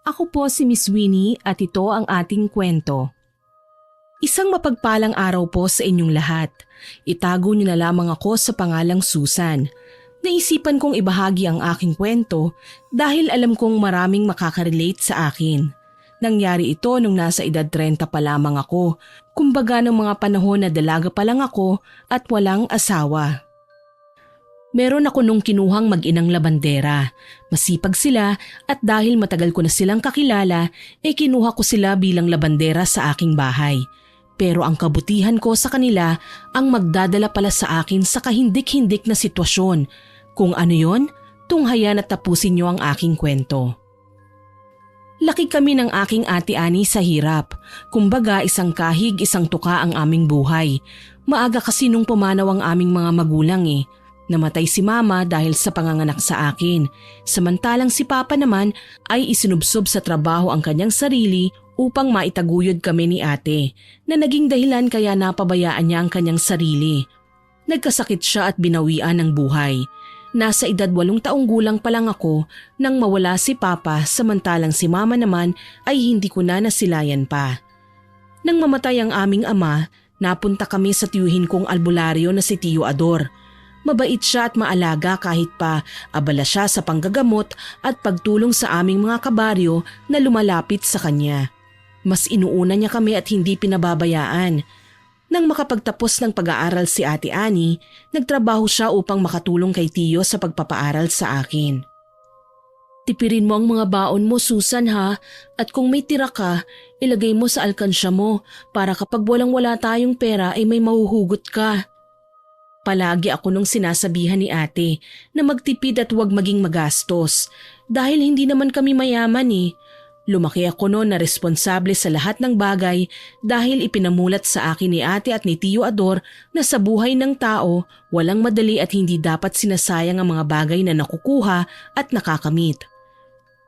Ako po si Miss Winnie at ito ang ating kwento. Isang mapagpalang araw po sa inyong lahat. Itago niyo na lamang ako sa pangalang Susan. Naisipan kong ibahagi ang aking kwento dahil alam kong maraming makakarelate sa akin. Nangyari ito nung nasa edad 30 pa lamang ako, kumbaga ng mga panahon na dalaga pa lang ako at walang asawa. Meron ako nung kinuhang mag-inang labandera. Masipag sila at dahil matagal ko na silang kakilala, kinuha ko sila bilang labandera sa aking bahay. Pero ang kabutihan ko sa kanila ang magdadala pala sa akin sa kahindik-hindik na sitwasyon. Kung ano yon, tunghayan at tapusin niyo ang aking kwento. Laki kami ng aking ate Ani sa hirap. Kumbaga isang kahig, isang tuka ang aming buhay. Maaga kasi nung pumanaw ang aming mga magulang Namatay si mama dahil sa panganganak sa akin. Samantalang si papa naman ay isinubsob sa trabaho ang kanyang sarili upang maitaguyod kami ni ate na naging dahilan kaya napabayaan niya ang kanyang sarili. Nagkasakit siya at binawian ng buhay. Nasa edad 8 taong gulang pa lang ako nang mawala si papa samantalang si mama naman ay hindi ko na nasilayan pa. Nang mamatay ang aming ama, napunta kami sa tiyuhin kong albularyo na si Tiyo Ador. Mabait siya at maalaga kahit pa abala siya sa panggagamot at pagtulong sa aming mga kabaryo na lumalapit sa kanya. Mas inuuna niya kami at hindi pinababayaan. Nang makapagtapos ng pag-aaral si Ate Ani, nagtrabaho siya upang makatulong kay Tiyo sa pagpapaaral sa akin. Tipirin mo ang mga baon mo, Susan ha, at kung may tira ka, ilagay mo sa alkansya mo para kapag walang-wala tayong pera ay may mahuhugot ka. Palagi ako nung sinasabihan ni ate na magtipid at huwag maging magastos dahil hindi naman kami mayaman Lumaki ako noon na responsable sa lahat ng bagay dahil ipinamulat sa akin ni ate at ni Tiyo Ador na sa buhay ng tao walang madali at hindi dapat sinasayang ang mga bagay na nakukuha at nakakamit.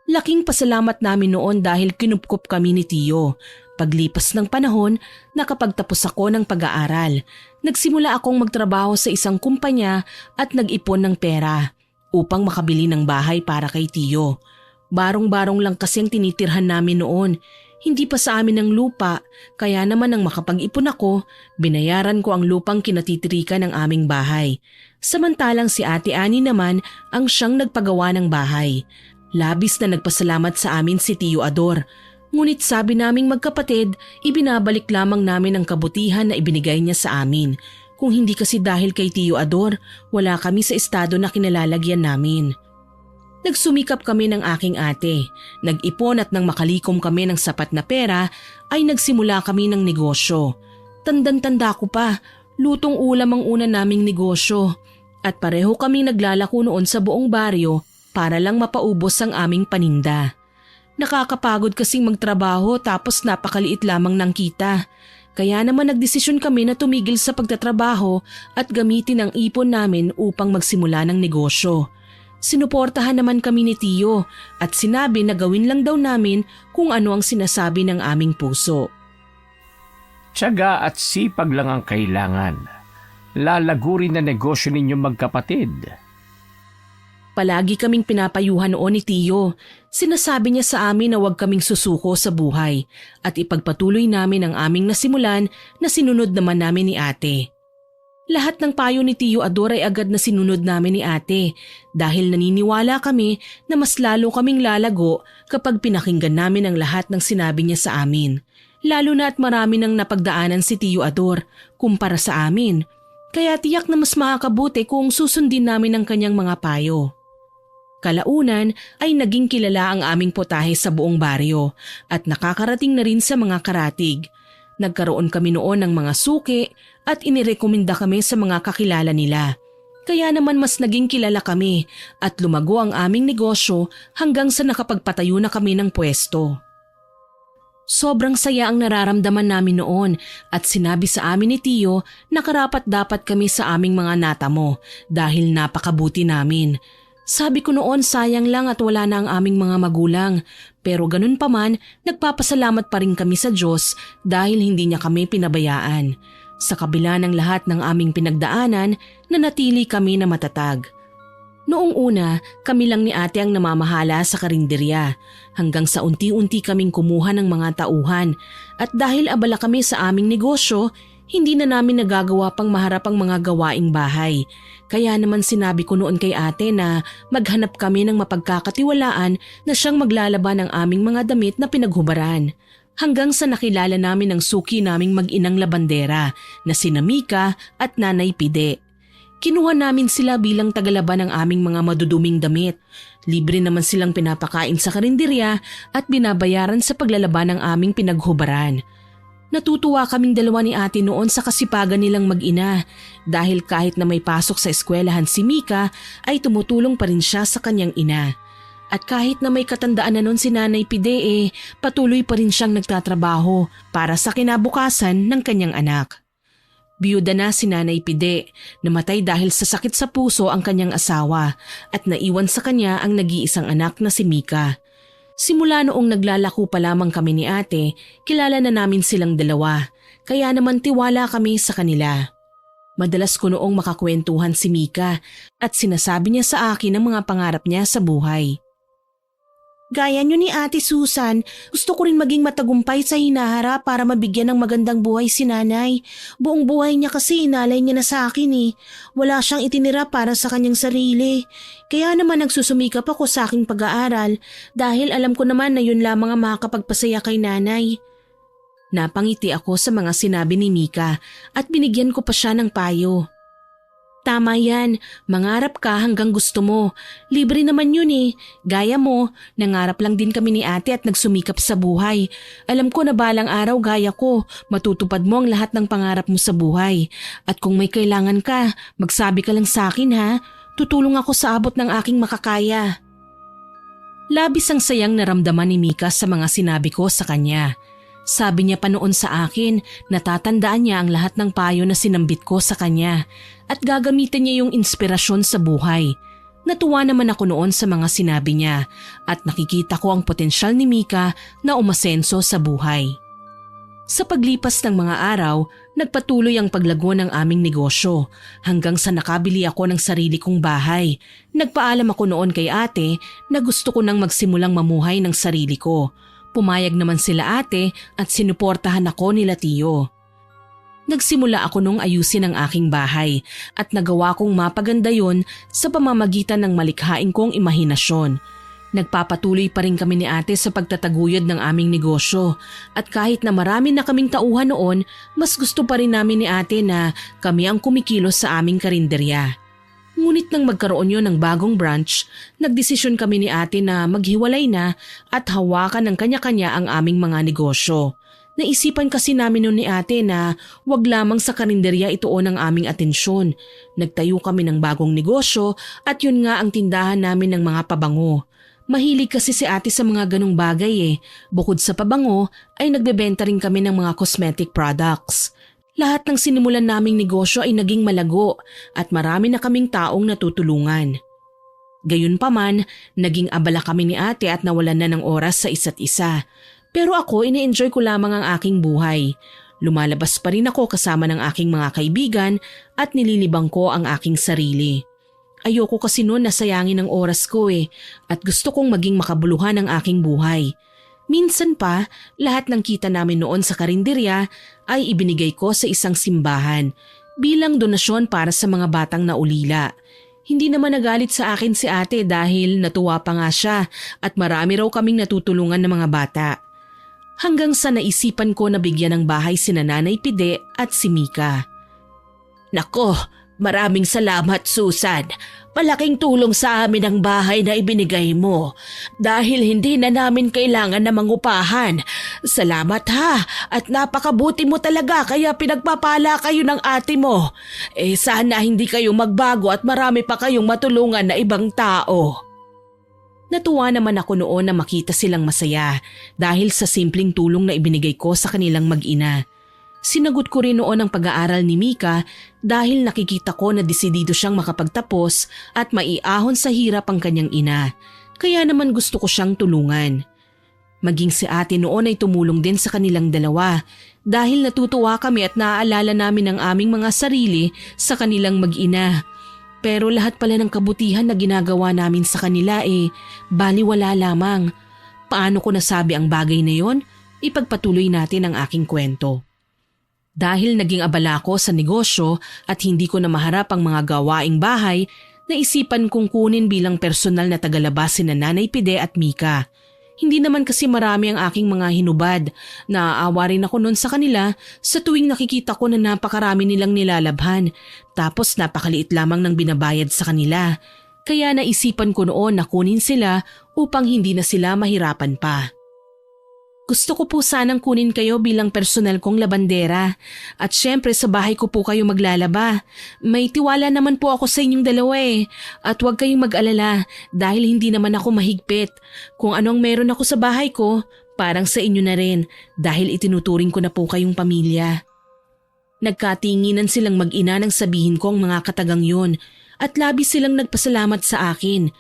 Laking pasalamat namin noon dahil kinupkup kami ni Tiyo. Paglipas ng panahon, nakapagtapos ako ng pag-aaral. Nagsimula akong magtrabaho sa isang kumpanya at nag-ipon ng pera upang makabili ng bahay para kay Tiyo. Barong-barong lang kasi ang tinitirhan namin noon. Hindi pa sa amin ang lupa, kaya naman nang makapag-ipon ako, binayaran ko ang lupang kinatitirikan ng aming bahay. Samantalang si Ate Ani naman ang siyang nagpagawa ng bahay. Labis na nagpasalamat sa amin si Tiyo Ador. Ngunit sabi naming magkapatid, ibinabalik lamang namin ang kabutihan na ibinigay niya sa amin. Kung hindi kasi dahil kay Tiyo Ador, wala kami sa estado na kinalalagyan namin. Nagsumikap kami ng aking ate. Nag-ipon at nang makalikom kami ng sapat na pera, ay nagsimula kami ng negosyo. Tandang-tanda ko pa, lutong ulam ang una naming negosyo. At pareho kaming naglalako noon sa buong baryo para lang mapaubos ang aming paninda. Nakakapagod kasing magtrabaho tapos napakaliit lamang ng kita. Kaya naman nagdesisyon kami na tumigil sa pagtatrabaho at gamitin ang ipon namin upang magsimula ng negosyo. Sinuportahan naman kami ni Tiyo at sinabi na gawin lang daw namin kung ano ang sinasabi ng aming puso. Tiyaga at sipag lang ang kailangan. Lalago rin na negosyo ninyo magkapatid. Palagi kaming pinapayuhan noon ni Tiyo. Sinasabi niya sa amin na huwag kaming susuko sa buhay at ipagpatuloy namin ang aming nasimulan na sinunod naman namin ni ate. Lahat ng payo ni Tiyo Ador ay agad na sinunod namin ni ate dahil naniniwala kami na mas lalo kaming lalago kapag pinakinggan namin ang lahat ng sinabi niya sa amin. Lalo na at marami nang napagdaanan si Tiyo Ador kumpara sa amin. Kaya tiyak na mas makakabuti kung susundin namin ang kanyang mga payo. Kalaunan ay naging kilala ang aming potahe sa buong baryo at nakakarating na rin sa mga karatig. Nagkaroon kami noon ng mga suki at inirekomenda kami sa mga kakilala nila. Kaya naman mas naging kilala kami at lumago ang aming negosyo hanggang sa nakapagpatayo na kami ng pwesto. Sobrang saya ang nararamdaman namin noon at sinabi sa amin ni Tiyo na karapat-dapat kami sa aming mga natamo dahil napakabuti namin. Sabi ko noon sayang lang at wala na ang aming mga magulang, pero ganun pa man nagpapasalamat pa rin kami sa Diyos dahil hindi niya kami pinabayaan. Sa kabila ng lahat ng aming pinagdaanan, nanatili kami na matatag. Noong una, kami lang ni ate ang namamahala sa karinderya hanggang sa unti-unti kaming kumuha ng mga tauhan at dahil abala kami sa aming negosyo, hindi na namin nagagawa pang maharap ang mga gawaing bahay. Kaya naman sinabi ko noon kay ate na maghanap kami ng mapagkakatiwalaan na siyang maglalaban ng aming mga damit na pinaghubaran. Hanggang sa nakilala namin ang suki naming mag-inang labandera na sina Mika at Nanay Pide. Kinuha namin sila bilang tagalaban ng aming mga maduduming damit. Libre naman silang pinapakain sa karinderya at binabayaran sa paglalaban ng aming pinaghubaran. Natutuwa kaming dalawa ni ate noon sa kasipagan nilang mag-ina dahil kahit na may pasok sa eskwelahan si Mika ay tumutulong pa rin siya sa kanyang ina. At kahit na may katandaan na noon si Nanay Pide patuloy pa rin siyang nagtatrabaho para sa kinabukasan ng kanyang anak. Biyuda na si Nanay Pide, namatay dahil sa sakit sa puso ang kanyang asawa at naiwan sa kanya ang nag-iisang anak na si Mika. Simula noong naglalako pa lamang kami ni ate, kilala na namin silang dalawa, kaya naman tiwala kami sa kanila. Madalas ko noong makakwentuhan si Mika at sinasabi niya sa akin ang mga pangarap niya sa buhay. Gaya niyo ni Ate Susan, gusto ko rin maging matagumpay sa hinaharap para mabigyan ng magandang buhay si nanay. Buong buhay niya kasi inalay niya na sa akin eh. Wala siyang itinira para sa kanyang sarili. Kaya naman nagsusumikap ako sa aking pag-aaral dahil alam ko naman na yun lamang ang makakapagpasaya kay nanay. Napangiti ako sa mga sinabi ni Mika at binigyan ko pa siya ng payo. Tama yan, mangarap ka hanggang gusto mo. Libre naman yun eh. Gaya mo, nangarap lang din kami ni ate at nagsumikap sa buhay. Alam ko na balang araw gaya ko, matutupad mo ang lahat ng pangarap mo sa buhay. At kung may kailangan ka, magsabi ka lang sa akin ha. Tutulong ako sa abot ng aking makakaya. Labis ang sayang naramdaman ni Mika sa mga sinabi ko sa kanya. Sabi niya pa noon sa akin, natatandaan niya ang lahat ng payo na sinambit ko sa kanya at gagamitin niya yung inspirasyon sa buhay. Natuwa naman ako noon sa mga sinabi niya at nakikita ko ang potensyal ni Mika na umasenso sa buhay. Sa paglipas ng mga araw, nagpatuloy ang paglago ng aming negosyo hanggang sa nakabili ako ng sarili kong bahay. Nagpaalam ako noon kay ate na gusto ko nang magsimulang mamuhay ng sarili ko. Pumayag naman sila ate at sinuportahan ako nila tiyo. Nagsimula ako nung ayusin ang aking bahay at nagawa kong mapaganda yon sa pamamagitan ng malikhaing kong imahinasyon. Nagpapatuloy pa rin kami ni ate sa pagtataguyod ng aming negosyo at kahit na marami na kaming tauhan noon, mas gusto pa rin namin ni ate na kami ang kumikilos sa aming karinderya. Ngunit nang magkaroon yon ng bagong branch, nagdesisyon kami ni ate na maghiwalay na at hawakan ng kanya-kanya ang aming mga negosyo. Naisipan kasi namin noon ni ate na wag lamang sa karinderya ituon ang aming atensyon. Nagtayo kami ng bagong negosyo at yun nga ang tindahan namin ng mga pabango. Mahilig kasi si ate sa mga ganong bagay eh. Bukod sa pabango ay nagbebenta rin kami ng mga cosmetic products. Lahat ng sinimulan naming negosyo ay naging malago at marami na kaming taong natutulungan. Gayunpaman, naging abala kami ni ate at nawalan na ng oras sa isa't isa. Pero ako ine-enjoy ko lamang ang aking buhay. Lumalabas pa rin ako kasama ng aking mga kaibigan at nililibang ko ang aking sarili. Ayoko kasi noon na sayangin ang oras ko at gusto kong maging makabuluhan ang aking buhay. Minsan pa, lahat ng kita namin noon sa karinderya ay ibinigay ko sa isang simbahan bilang donasyon para sa mga batang naulila. Hindi naman nagalit sa akin si ate dahil natuwa pa nga siya at marami raw kaming natutulungan ng mga bata. Hanggang sa naisipan ko na bigyan ng bahay sina Nanay Pide at si Mika. Nako, maraming salamat Susan. Malaking tulong sa amin ang bahay na ibinigay mo dahil hindi na namin kailangan na mangupahan. Salamat ha at napakabuti mo talaga kaya pinagpapala kayo ng ate mo. Sana hindi kayo magbago at marami pa kayong matulungan na ibang tao. Natuwa naman ako noon na makita silang masaya dahil sa simpleng tulong na ibinigay ko sa kanilang mag-ina. Sinagot ko rin noon ang pag-aaral ni Mika dahil nakikita ko na desidido siyang makapagtapos at maiahon sa hirap ang kanyang ina. Kaya naman gusto ko siyang tulungan. Maging si ate noon ay tumulong din sa kanilang dalawa dahil natutuwa kami at naaalala namin ang aming mga sarili sa kanilang mag-ina. Pero lahat pala ng kabutihan na ginagawa namin sa kanila baliwala lamang. Paano ko nasabi ang bagay na yon? Ipagpatuloy natin ang aking kwento. Dahil naging abala ko sa negosyo at hindi ko na maharap ang mga gawaing bahay, naisipan kong kunin bilang personal na tagalabas sina Nanay Pide at Mika. Hindi naman kasi marami ang aking mga hinubad. Naaawa rin ako noon sa kanila sa tuwing nakikita ko na napakarami nilang nilalabhan. Tapos napakaliit lamang ng binabayad sa kanila. Kaya naisipan ko noon na kunin sila upang hindi na sila mahirapan pa. Gusto ko po sanang kunin kayo bilang personal kong labandera. At syempre sa bahay ko po kayo maglalaba. May tiwala naman po ako sa inyong dalawa At huwag kayong mag-alala dahil hindi naman ako mahigpit. Kung anong meron ako sa bahay ko, parang sa inyo na rin dahil itinuturing ko na po kayong pamilya. Nagkatinginan silang mag-ina nang sabihin ko ang mga katagang yun at labis silang nagpasalamat sa akin.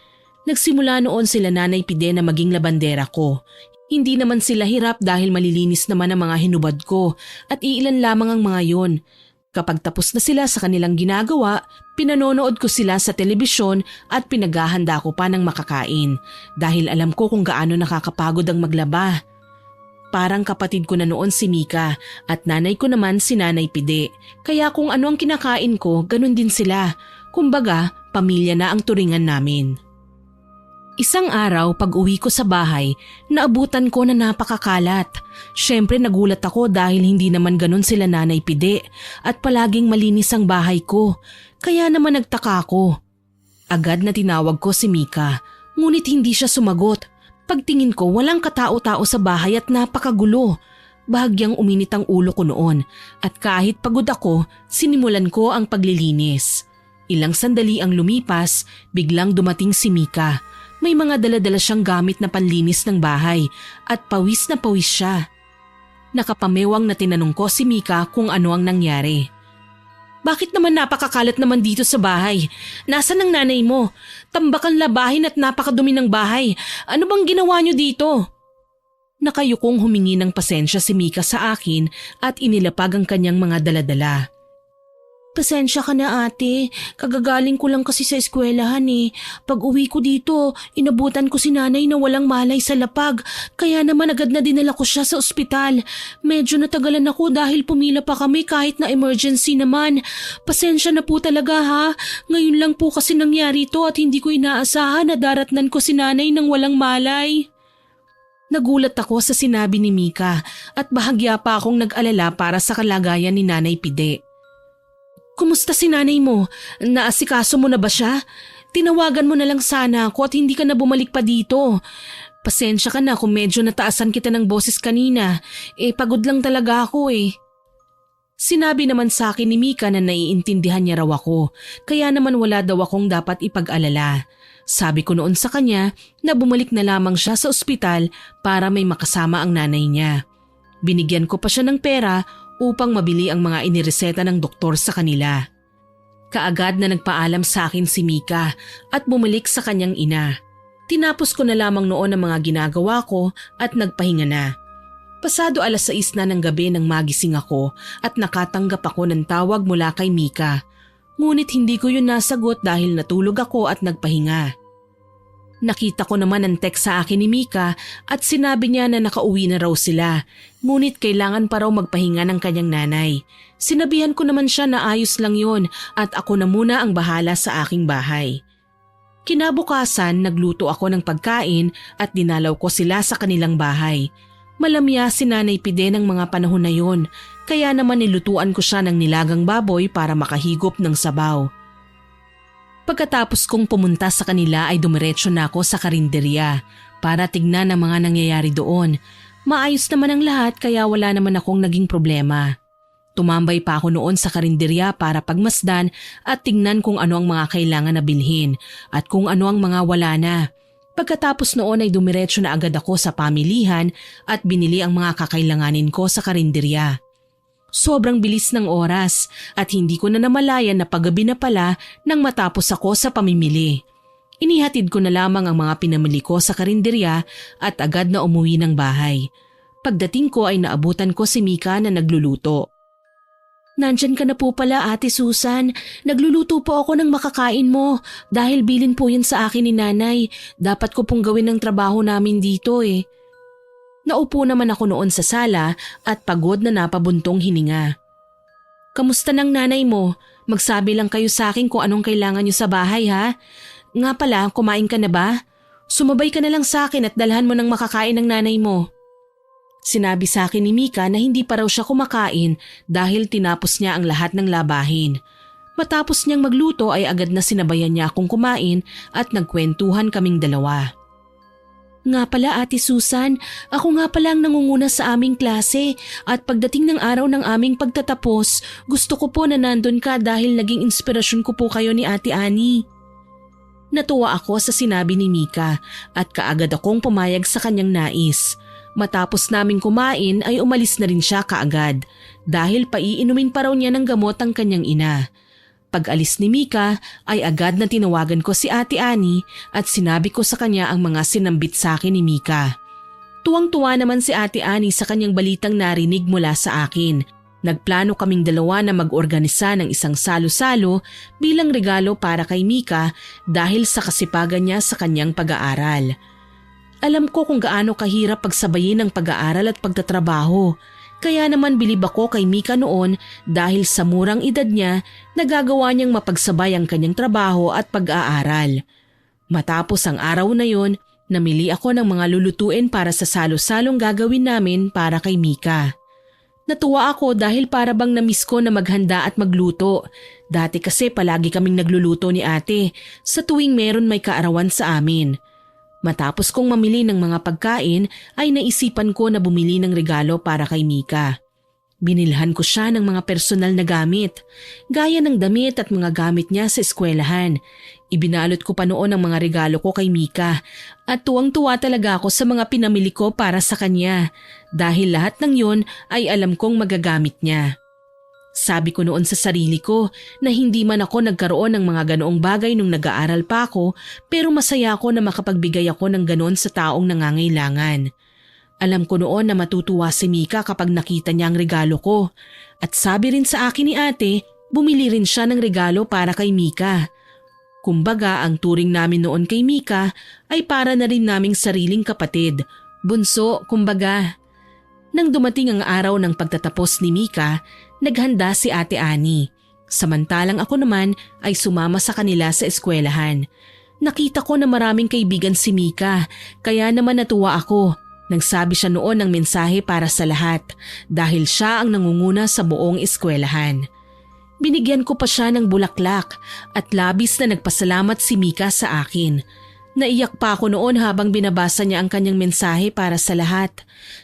Nagsimula noon sila Nanay Pide na maging labandera ko. Hindi naman sila hirap dahil malilinis naman ang mga hinubad ko at iilan lamang ang mga yon. Kapag tapos na sila sa kanilang ginagawa, pinanonood ko sila sa telebisyon at pinaghahanda ko pa ng makakain dahil alam ko kung gaano nakakapagod ang maglaba. Parang kapatid ko na noon si Mika at nanay ko naman si Nanay Pide. Kaya kung ano ang kinakain ko, ganun din sila. Kumbaga, pamilya na ang turingan namin. Isang araw pag uwi ko sa bahay, naabutan ko na napakakalat. Syempre nagulat ako dahil hindi naman ganun sila Nanay Pide at palaging malinis ang bahay ko. Kaya naman nagtaka ako. Agad na tinawag ko si Mika, ngunit hindi siya sumagot. Pagtingin ko walang katao-tao sa bahay at napakagulo. Bahagyang uminit ang ulo ko noon at kahit pagod ako, sinimulan ko ang paglilinis. Ilang sandali ang lumipas, biglang dumating si Mika. May mga dala-dala siyang gamit na panlinis ng bahay at pawis na pawis siya. Nakapamewang na tinanong ko si Mika kung ano ang nangyari. Bakit naman napakakalat naman dito sa bahay? Nasaan ang nanay mo? Tambakan labahin at napakadumi ng bahay. Ano bang ginawa niyo dito? Nakayukong humingi ng pasensya si Mika sa akin at inilapag ang kanyang mga dala-dala. Pasensya ka na ate, kagagaling ko lang kasi sa eskwelahan Pag uwi ko dito, inabutan ko si nanay na walang malay sa lapag, kaya naman agad na dinala ko siya sa ospital. Medyo natagalan ako dahil pumila pa kami kahit na emergency naman. Pasensya na po talaga ha, ngayon lang po kasi nangyari ito at hindi ko inaasahan na daratnan ko si nanay ng walang malay. Nagulat ako sa sinabi ni Mika at bahagya pa akong nag-alala para sa kalagayan ni Nanay Pide. Kumusta si nanay mo? Naasikaso mo na ba siya? Tinawagan mo na lang sana ako at hindi ka na bumalik pa dito. Pasensya ka na kung medyo nataasan kita ng boses kanina. Pagod lang talaga ako Sinabi naman sa akin ni Mika na naiintindihan niya raw ako, kaya naman wala daw akong dapat ipag-alala. Sabi ko noon sa kanya na bumalik na lamang siya sa ospital para may makasama ang nanay niya. Binigyan ko pa siya ng pera upang mabili ang mga inireseta ng doktor sa kanila. Kaagad na nagpaalam sa akin si Mika at bumalik sa kanyang ina. Tinapos ko na lamang noon ang mga ginagawa ko at nagpahinga na. Pasado 6:00 na ng gabi nang magising ako at nakatanggap ako ng tawag mula kay Mika. Ngunit hindi ko yun nasagot dahil natulog ako at nagpahinga. Nakita ko naman ang text sa akin ni Mika at sinabi niya na nakauwi na raw sila, ngunit kailangan pa raw magpahinga ng kanyang nanay. Sinabihan ko naman siya na ayos lang yon at ako na muna ang bahala sa aking bahay. Kinabukasan nagluto ako ng pagkain at dinalaw ko sila sa kanilang bahay. Malamya si Nanay Pide ng mga panahon na yon, kaya naman nilutuan ko siya ng nilagang baboy para makahigop ng sabaw. Pagkatapos kong pumunta sa kanila ay dumiretso na ako sa karinderya para tignan ang mga nangyayari doon. Maayos naman ang lahat kaya wala naman akong naging problema. Tumambay pa ako noon sa karinderya para pagmasdan at tignan kung ano ang mga kailangan na bilhin at kung ano ang mga wala na. Pagkatapos noon ay dumiretso na agad ako sa pamilihan at binili ang mga kakailanganin ko sa karinderya. Sobrang bilis ng oras at hindi ko na namalayan na paggabi na pala nang matapos ako sa pamimili. Inihatid ko na lamang ang mga pinamili ko sa karinderya at agad na umuwi ng bahay. Pagdating ko ay naabutan ko si Mika na nagluluto. Nandyan ka na po pala, Ate Susan. Nagluluto po ako ng makakain mo dahil bilin po yan sa akin ni nanay. Dapat ko pong gawin ng trabaho namin dito eh. Naupo naman ako noon sa sala at pagod na napabuntong hininga. Kamusta ng nanay mo? Magsabi lang kayo sa akin kung anong kailangan niyo sa bahay ha. Nga pala, kumain ka na ba? Sumabay ka na lang sa akin at dalhan mo ng makakain ng nanay mo. Sinabi sa akin ni Mika na hindi pa raw siya kumakain dahil tinapos niya ang lahat ng labahin. Matapos niyang magluto ay agad na sinabayan niya akong kumain at nagkwentuhan kaming dalawa. Nga pala Ate Susan, ako nga pala ang nangunguna sa aming klase at pagdating ng araw ng aming pagtatapos, gusto ko po na nandun ka dahil naging inspirasyon ko po kayo ni Ate Annie. Natuwa ako sa sinabi ni Mika at kaagad akong pumayag sa kanyang nais. Matapos naming kumain ay umalis na rin siya kaagad dahil paiinumin pa raw niya ng gamot ang kanyang ina. Pag-alis ni Mika ay agad na tinawagan ko si Ate Annie at sinabi ko sa kanya ang mga sinambit sa akin ni Mika. Tuwang-tuwa naman si Ate Annie sa kanyang balitang narinig mula sa akin. Nagplano kaming dalawa na mag-organisa ng isang salo-salo bilang regalo para kay Mika dahil sa kasipagan niya sa kanyang pag-aaral. Alam ko kung gaano kahirap pagsabayin ang pag-aaral at pagtatrabaho. Kaya naman bilib ako kay Mika noon dahil sa murang edad niya nagagawa niyang mapagsabay ang kanyang trabaho at pag-aaral. Matapos ang araw na yon, namili ako ng mga lulutuin para sa salo-salong gagawin namin para kay Mika. Natuwa ako dahil para bang namiss ko na maghanda at magluto. Dati kasi palagi kaming nagluluto ni ate sa tuwing meron may kaarawan sa amin. Matapos kong mamili ng mga pagkain ay naisipan ko na bumili ng regalo para kay Mika. Binilhan ko siya ng mga personal na gamit, gaya ng damit at mga gamit niya sa eskwelahan. Ibinalot ko pa noon ang mga regalo ko kay Mika at tuwang-tuwa talaga ako sa mga pinamili ko para sa kanya dahil lahat ng yon ay alam kong magagamit niya. Sabi ko noon sa sarili ko na hindi man ako nagkaroon ng mga ganoong bagay nung nag-aaral pa ako pero masaya ako na makapagbigay ako ng ganoon sa taong nangangailangan. Alam ko noon na matutuwa si Mika kapag nakita niya ang regalo ko at sabi rin sa akin ni ate, bumili rin siya ng regalo para kay Mika. Kumbaga ang turing namin noon kay Mika ay para na rin naming sariling kapatid, bunso kumbaga. Nang dumating ang araw ng pagtatapos ni Mika, naghanda si Ate Annie. Samantalang ako naman ay sumama sa kanila sa eskwelahan. Nakita ko na maraming kaibigan si Mika, kaya naman natuwa ako. Nagsabi siya noon ng mensahe para sa lahat dahil siya ang nangunguna sa buong eskwelahan. Binigyan ko pa siya ng bulaklak at labis na nagpasalamat si Mika sa akin. Naiyak pa ako noon habang binabasa niya ang kanyang mensahe para sa lahat.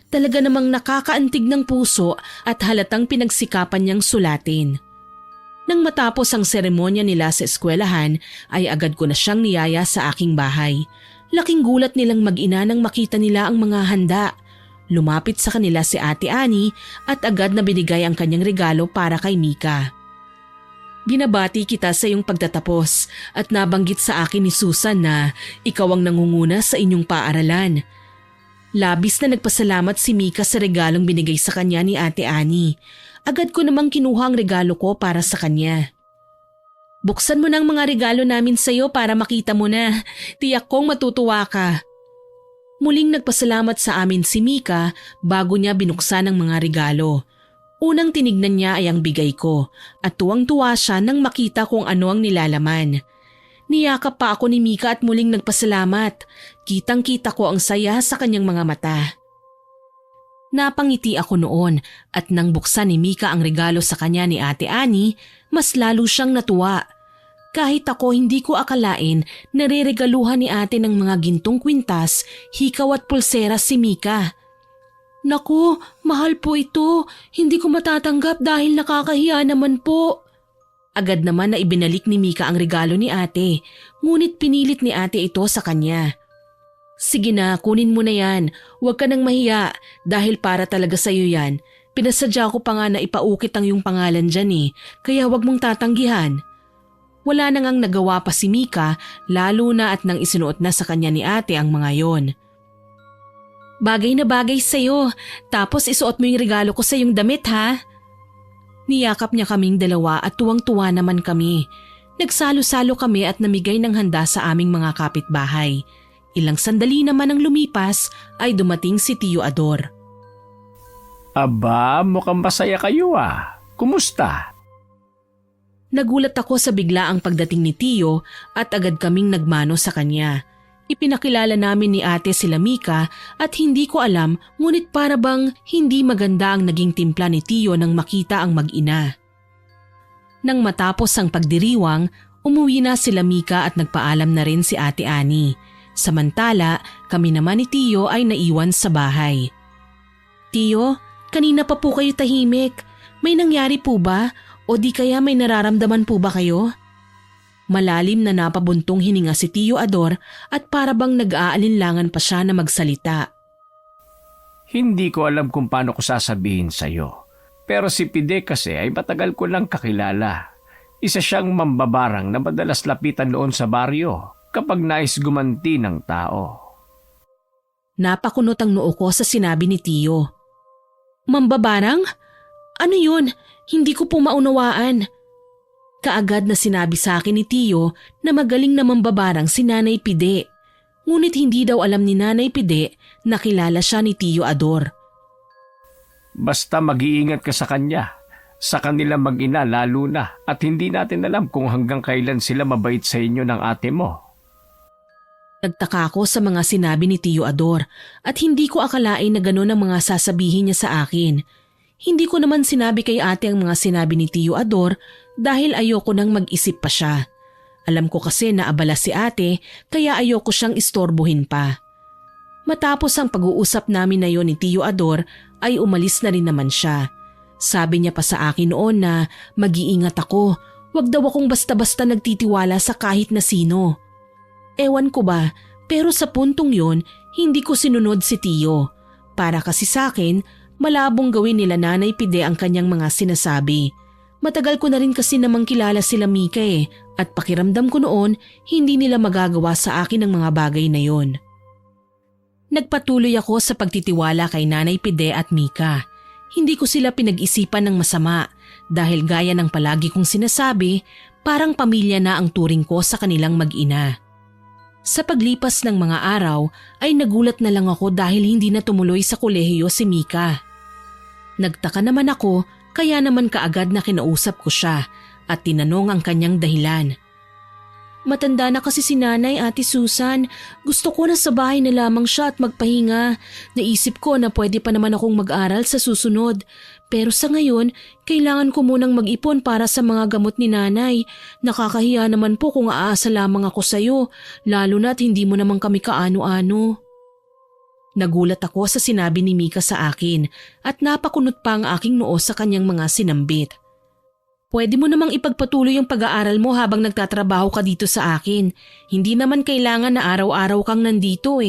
Talaga namang nakakaantig ng puso at halatang pinagsikapan niyang sulatin. Nang matapos ang seremonya nila sa eskwelahan ay agad ko na siyang niyaya sa aking bahay. Laking gulat nilang mag-ina nang makita nila ang mga handa. Lumapit sa kanila si Ate Annie at agad na binigay ang kanyang regalo para kay Mika. Binabati kita sa iyong pagtatapos at nabanggit sa akin ni Susan na ikaw ang nangunguna sa inyong paaralan. Labis na nagpasalamat si Mika sa regalong binigay sa kanya ni Ate Annie. Agad ko namang kinuha ang regalo ko para sa kanya. Buksan mo na ang mga regalo namin sa iyo para makita mo na. Tiyak kong matutuwa ka. Muling nagpasalamat sa amin si Mika bago niya binuksan ang mga regalo. Unang tinignan niya ay ang bigay ko at tuwang-tuwa siya nang makita kung ano ang nilalaman. Niyakap pa ako ni Mika at muling nagpasalamat. Kitang-kita ko ang saya sa kanyang mga mata. Napangiti ako noon at nang buksan ni Mika ang regalo sa kanya ni Ate Annie, mas lalo siyang natuwa. Kahit ako hindi ko akalain na reregaluhan ni ate ng mga gintong kwintas, hikaw at pulsera si Mika. Naku, mahal po ito. Hindi ko matatanggap dahil nakakahiya naman po. Agad naman na ibinalik ni Mika ang regalo ni ate, ngunit pinilit ni ate ito sa kanya. Sige na, kunin mo na yan. Huwag ka nang mahiya dahil para talaga sa'yo yan. Pinasadya ko pa nga na ipaukit ang iyong pangalan dyan kaya huwag mong tatanggihan. Wala na ngang nagawa pa si Mika lalo na at nang isinuot na sa kanya ni ate ang mga yon. Bagay na bagay sa'yo, tapos isuot mo yung regalo ko sa iyong damit ha. Niyakap niya kaming dalawa at tuwang-tuwa naman kami. Nagsalo-salo kami at namigay ng handa sa aming mga kapitbahay. Ilang sandali naman ang lumipas ay dumating si Tio Ador. Aba, mukhang masaya kayo ah. Kumusta? Nagulat ako sa biglaang pagdating ni Tio at agad kaming nagmano sa kanya. Ipinakilala namin ni ate sila Mika at hindi ko alam ngunit para bang hindi maganda ang naging timpla ni Tio nang makita ang mag-ina. Nang matapos ang pagdiriwang, umuwi na sila Mika at nagpaalam na rin si Ate Ani. Samantala, kami naman ni Tio ay naiwan sa bahay. Tio, kanina pa po kayo tahimik. May nangyari po ba? O di kaya may nararamdaman po ba kayo? Malalim na napabuntong hininga si Tio Ador at para bang nag-aalinlangan pa siya na magsalita. Hindi ko alam kung paano ko sasabihin sa'yo. Pero si Pide kasi ay matagal ko lang kakilala. Isa siyang mambabarang na madalas lapitan noon sa baryo kapag nais gumanti ng tao. Napakunot ang noo ko sa sinabi ni Tio. Mambabarang? Ano yun? Hindi ko po maunawaan. Kaagad na sinabi sa akin ni Tio na magaling na mambabarang si Nanay Pide. Ngunit hindi daw alam ni Nanay Pide na kilala siya ni Tio Ador. Basta mag-iingat ka sa kanya. Sa kanila mag-ina lalo na at hindi natin alam kung hanggang kailan sila mabait sa inyo ng ate mo. Nagtaka ako sa mga sinabi ni Tio Ador at hindi ko akalain na gano'n ang mga sasabihin niya sa akin. Hindi ko naman sinabi kay ate ang mga sinabi ni Tio Ador dahil ayoko nang mag-isip pa siya. Alam ko kasi na abala si ate kaya ayoko siyang istorbohin pa. Matapos ang pag-uusap namin na yon ni Tio Ador ay umalis na rin naman siya. Sabi niya pa sa akin noon na mag-iingat ako, wag daw akong basta-basta nagtitiwala sa kahit na sino. Ewan ko ba, pero sa puntong yon hindi ko sinunod si Tio. Para kasi sa akin, malabong gawin nila Nanay Pide ang kanyang mga sinasabi. Matagal ko na rin kasi namang kilala sila Mika at pakiramdam ko noon hindi nila magagawa sa akin ang mga bagay na yon. Nagpatuloy ako sa pagtitiwala kay Nanay Pide at Mika. Hindi ko sila pinag-isipan ng masama dahil gaya ng palagi kong sinasabi, parang pamilya na ang turing ko sa kanilang mag-ina. Sa paglipas ng mga araw ay nagulat na lang ako dahil hindi na tumuloy sa kolehiyo si Mika. Nagtaka naman ako kaya naman kaagad na kinausap ko siya at tinanong ang kanyang dahilan. Matanda na kasi si Nanay, Ate Susan. Gusto ko na sa bahay na lamang siya at magpahinga. Naisip ko na pwede pa naman akong mag-aral sa susunod. Pero sa ngayon, kailangan ko munang mag-ipon para sa mga gamot ni Nanay. Nakakahiya naman po kung aasa lamang ako sa'yo, lalo na't hindi mo naman kami kaano-ano. Nagulat ako sa sinabi ni Mika sa akin at napakunot pa ang aking noo sa kanyang mga sinambit. Pwede mo namang ipagpatuloy yung pag-aaral mo habang nagtatrabaho ka dito sa akin. Hindi naman kailangan na araw-araw kang nandito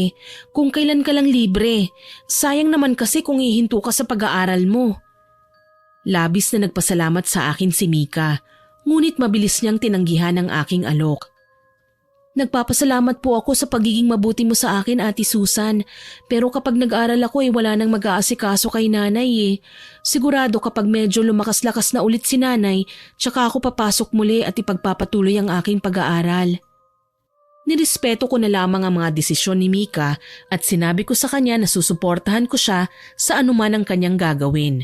Kung kailan ka lang libre. Sayang naman kasi kung hihinto ka sa pag-aaral mo. Labis na nagpasalamat sa akin si Mika, ngunit mabilis niyang tinanggihan ang aking alok. Nagpapasalamat po ako sa pagiging mabuti mo sa akin, Ate Susan. Pero kapag nag-aral ako wala nang mag-aasikaso kay Nanay Sigurado kapag medyo lumakas-lakas na ulit si Nanay, tsaka ako papasok muli at ipagpapatuloy ang aking pag-aaral. Nirespeto ko na lamang ang mga desisyon ni Mika at sinabi ko sa kanya na susuportahan ko siya sa anuman ang kanyang gagawin.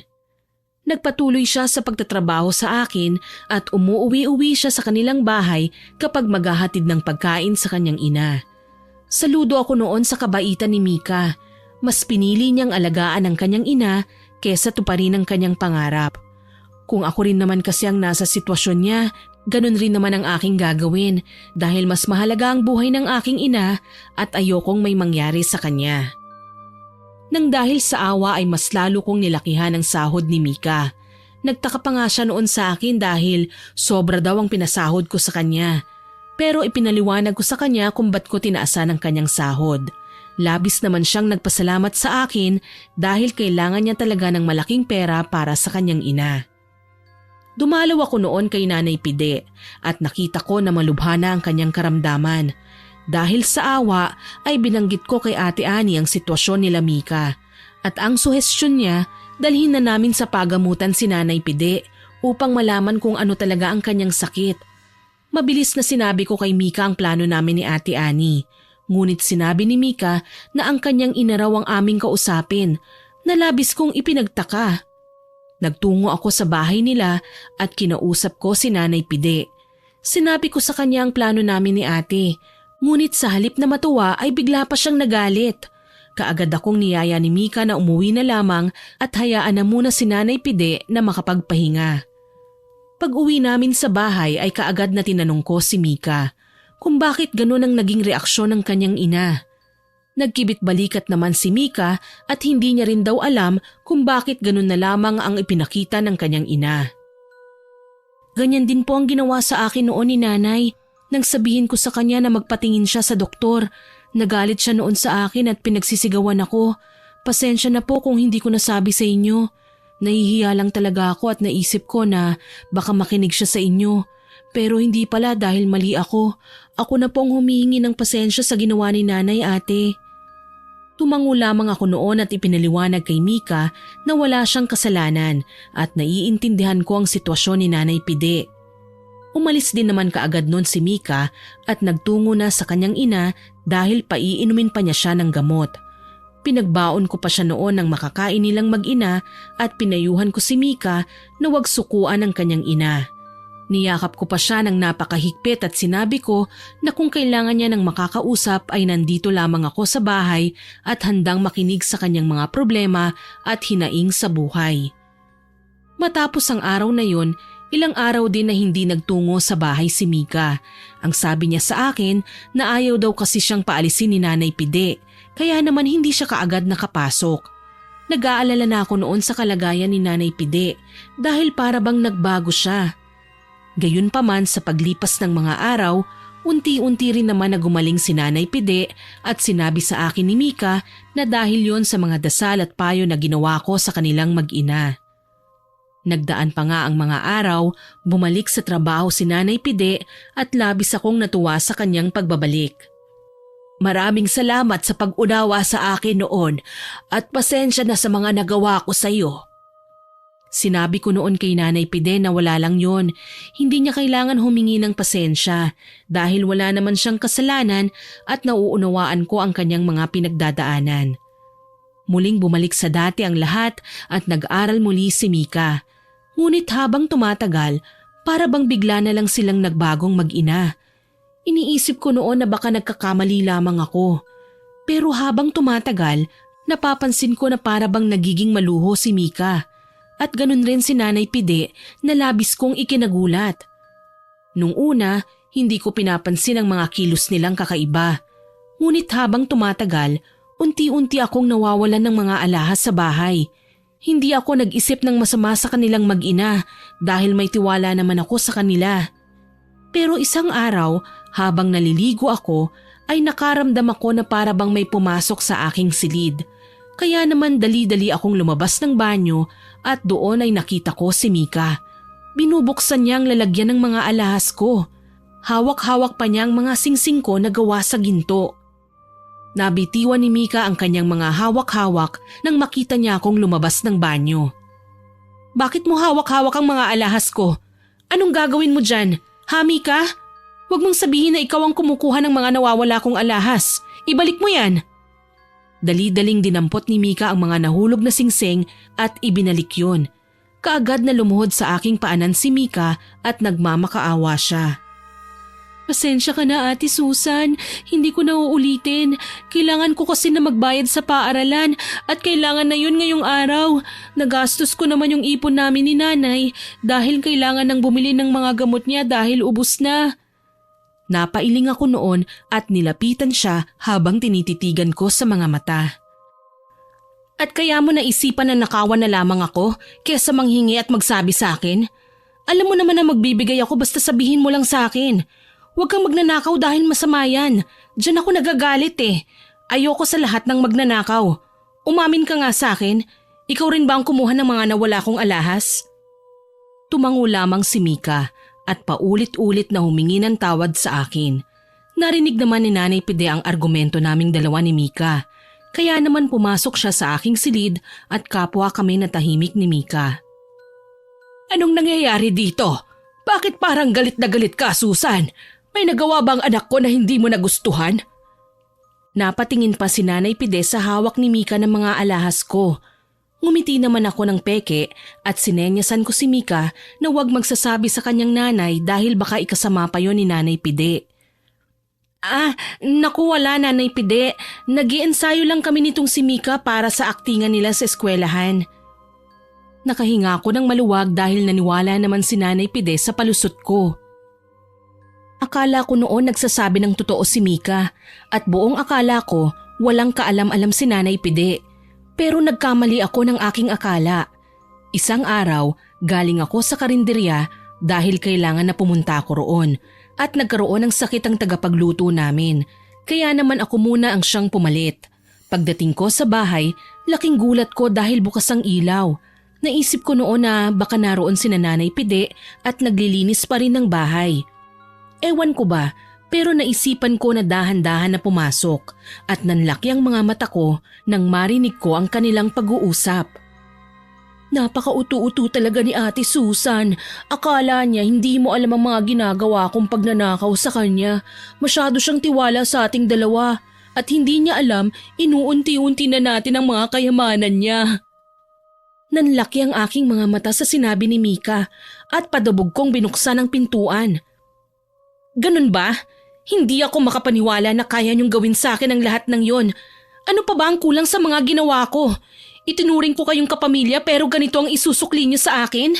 Nagpatuloy siya sa pagtatrabaho sa akin at umuuwi-uwi siya sa kanilang bahay kapag maghahatid ng pagkain sa kanyang ina. Saludo ako noon sa kabaitan ni Mika. Mas pinili niyang alagaan ang kanyang ina kesa tuparin ang kanyang pangarap. Kung ako rin naman kasi ang nasa sitwasyon niya, ganun rin naman ang aking gagawin dahil mas mahalaga ang buhay ng aking ina at ayokong may mangyari sa kanya. Nang dahil sa awa ay mas lalo kong nilakihan ang sahod ni Mika. Nagtaka pa nga siya noon sa akin dahil sobra daw ang pinasahod ko sa kanya. Pero ipinaliwanag ko sa kanya kung ba't ko tinaasan ang kanyang sahod. Labis naman siyang nagpasalamat sa akin dahil kailangan niya talaga ng malaking pera para sa kanyang ina. Dumalaw ako noon kay Nanay Pide at nakita ko na malubha na ang kanyang karamdaman. Dahil sa awa ay binanggit ko kay Ate Ani ang sitwasyon nila Mika at ang suhestyon niya dalhin na namin sa pagamutan si Nanay Pide upang malaman kung ano talaga ang kanyang sakit. Mabilis na sinabi ko kay Mika ang plano namin ni Ate Annie. Ngunit sinabi ni Mika na ang kanyang ina raw ang aming kausapin, na labis kong ipinagtaka. Nagtungo ako sa bahay nila at kinausap ko si Nanay Pide. Sinabi ko sa kanya ang plano namin ni ate, ngunit sa halip na matuwa ay bigla pa siyang nagalit. Kaagad akong niyaya ni Mika na umuwi na lamang at hayaan na muna si Nanay Pide na makapagpahinga. Pag-uwi namin sa bahay ay kaagad na tinanong ko si Mika kung bakit ganun ang naging reaksyon ng kanyang ina. Nagkibit-balikat naman si Mika at hindi niya rin daw alam kung bakit ganun na lamang ang ipinakita ng kanyang ina. Ganyan din po ang ginawa sa akin noon ni Nanay. Nang sabihin ko sa kanya na magpatingin siya sa doktor, nagalit siya noon sa akin at pinagsisigawan ako. Pasensya na po kung hindi ko nasabi sa inyo. Nahihiya lang talaga ako at naisip ko na baka makinig siya sa inyo. Pero hindi pala dahil mali ako. Ako na pong humihingi ng pasensya sa ginawa ni Nanay, ate. Tumango lamang ako noon at ipinaliwanag kay Mika na wala siyang kasalanan at naiintindihan ko ang sitwasyon ni Nanay Pide. Umalis din naman kaagad noon si Mika at nagtungo na sa kanyang ina dahil paiinumin pa niya siya ng gamot. Pinagbaon ko pa siya noon ng makakain nilang mag-ina at pinayuhan ko si Mika na huwag sukuan ng kanyang ina. Niyakap ko pa siya ng napakahigpit at sinabi ko na kung kailangan niya ng makakausap ay nandito lamang ako sa bahay at handang makinig sa kanyang mga problema at hinaing sa buhay. Matapos ang araw na yun, ilang araw din na hindi nagtungo sa bahay si Mika. Ang sabi niya sa akin na ayaw daw kasi siyang paalisin ni Nanay Pide, kaya naman hindi siya kaagad nakapasok. Nag-aalala na ako noon sa kalagayan ni Nanay Pide dahil para bang nagbago siya. Gayunpaman sa paglipas ng mga araw, unti-unti rin naman na gumaling si Nanay Pide at sinabi sa akin ni Mika na dahil yon sa mga dasal at payo na ginawa ko sa kanilang mag-ina. Nagdaan pa nga ang mga araw, bumalik sa trabaho si Nanay Pide at labis akong natuwa sa kanyang pagbabalik. Maraming salamat sa pag-unawa sa akin noon at pasensya na sa mga nagawa ko sa iyo. Sinabi ko noon kay Nanay Pide na wala lang yon, hindi niya kailangan humingi ng pasensya dahil wala naman siyang kasalanan at nauunawaan ko ang kanyang mga pinagdadaanan. Muling bumalik sa dati ang lahat at nag-aral muli si Mika. Ngunit habang tumatagal, para bang bigla na lang silang nagbagong mag-ina. Iniisip ko noon na baka nagkakamali lamang ako. Pero habang tumatagal, napapansin ko na para bang nagiging maluho si Mika. At ganun rin si Nanay Pide na labis kong ikinagulat. Nung una, hindi ko pinapansin ang mga kilos nilang kakaiba. Ngunit habang tumatagal, unti-unti akong nawawalan ng mga alahas sa bahay. Hindi ako nag-isip ng masama sa kanilang mag-ina dahil may tiwala naman ako sa kanila. Pero isang araw, habang naliligo ako, ay nakaramdam ako na para bang may pumasok sa aking silid. Kaya naman dali-dali akong lumabas ng banyo at doon ay nakita ko si Mika. Binubuksan niya ang lalagyan ng mga alahas ko. Hawak-hawak pa niya ang mga singsing ko na gawa sa ginto. Nabitiwan ni Mika ang kanyang mga hawak-hawak nang makita niya akong lumabas ng banyo. Bakit mo hawak-hawak ang mga alahas ko? Anong gagawin mo dyan? Ha, Mika? Huwag mong sabihin na ikaw ang kumukuha ng mga nawawala kong alahas. Ibalik mo yan. Dali-daling dinampot ni Mika ang mga nahulog na singsing at ibinalik yun. Kaagad na lumuhod sa aking paanan si Mika at nagmamakaawa siya. Pasensya ka na, Ate Susan, hindi ko na uulitin. Kailangan ko kasi na magbayad sa paaralan at kailangan na yun ngayong araw. Nagastos ko naman yung ipon namin ni Nanay dahil kailangan nang bumili ng mga gamot niya dahil ubos na. Napailing ako noon at nilapitan siya habang tinititigan ko sa mga mata. At kaya mo naisipan na nakawan na lamang ako kaysa manghingi at magsabi sa akin? Alam mo naman na magbibigay ako basta sabihin mo lang sa akin. Huwag kang magnanakaw dahil masama yan. Diyan ako nagagalit eh. Ayoko sa lahat ng magnanakaw. Umamin ka nga sa akin. Ikaw rin ba ang kumuha ng mga nawala kong alahas? Tumango lamang si Mika at paulit-ulit na humingi ng tawad sa akin. Narinig naman ni Nanay Pide ang argumento naming dalawa ni Mika. Kaya naman pumasok siya sa aking silid at kapwa kami natahimik ni Mika. Anong nangyayari dito? Bakit parang galit na galit ka, Susan? May nagawa bang anak ko na hindi mo nagustuhan? Napatingin pa si Nanay Pide sa hawak ni Mika ng mga alahas ko. Ngumiti naman ako ng peke at sinenyasan ko si Mika na huwag magsasabi sa kanyang nanay dahil baka ikasama pa yon ni Nanay Pide. Naku wala Nanay Pide. Nag-iensayo lang kami nitong si Mika para sa aktingan nila sa eskwelahan. Nakahinga ako ng maluwag dahil naniwala naman si Nanay Pide sa palusot ko. Akala ko noon nagsasabi ng totoo si Mika at buong akala ko walang kaalam-alam si Nanay Pide. Pero nagkamali ako ng aking akala. Isang araw, galing ako sa karinderya dahil kailangan na pumunta ako roon at nagkaroon ng sakit ang tagapagluto namin. Kaya naman ako muna ang siyang pumalit. Pagdating ko sa bahay, laking gulat ko dahil bukas ang ilaw. Naisip ko noon na baka naroon si Nanay Pide at naglilinis pa rin ng bahay. Ewan ko ba, pero naisipan ko na dahan-dahan na pumasok at nanlaki ang mga mata ko nang marinig ko ang kanilang pag-uusap. Napaka-utu-utu talaga ni Ate Susan. Akala niya hindi mo alam ang mga ginagawa kong pagnanakaw sa kanya. Masyado siyang tiwala sa ating dalawa at hindi niya alam inuunti-unti na natin ang mga kayamanan niya. Nanlaki ang aking mga mata sa sinabi ni Mika at padabog kong binuksan ang pintuan. Ganun ba? Hindi ako makapaniwala na kaya niyong gawin sa akin ang lahat ng yon. Ano pa ba ang kulang sa mga ginawa ko? Itinuring ko kayong kapamilya pero ganito ang isusukli niyo sa akin?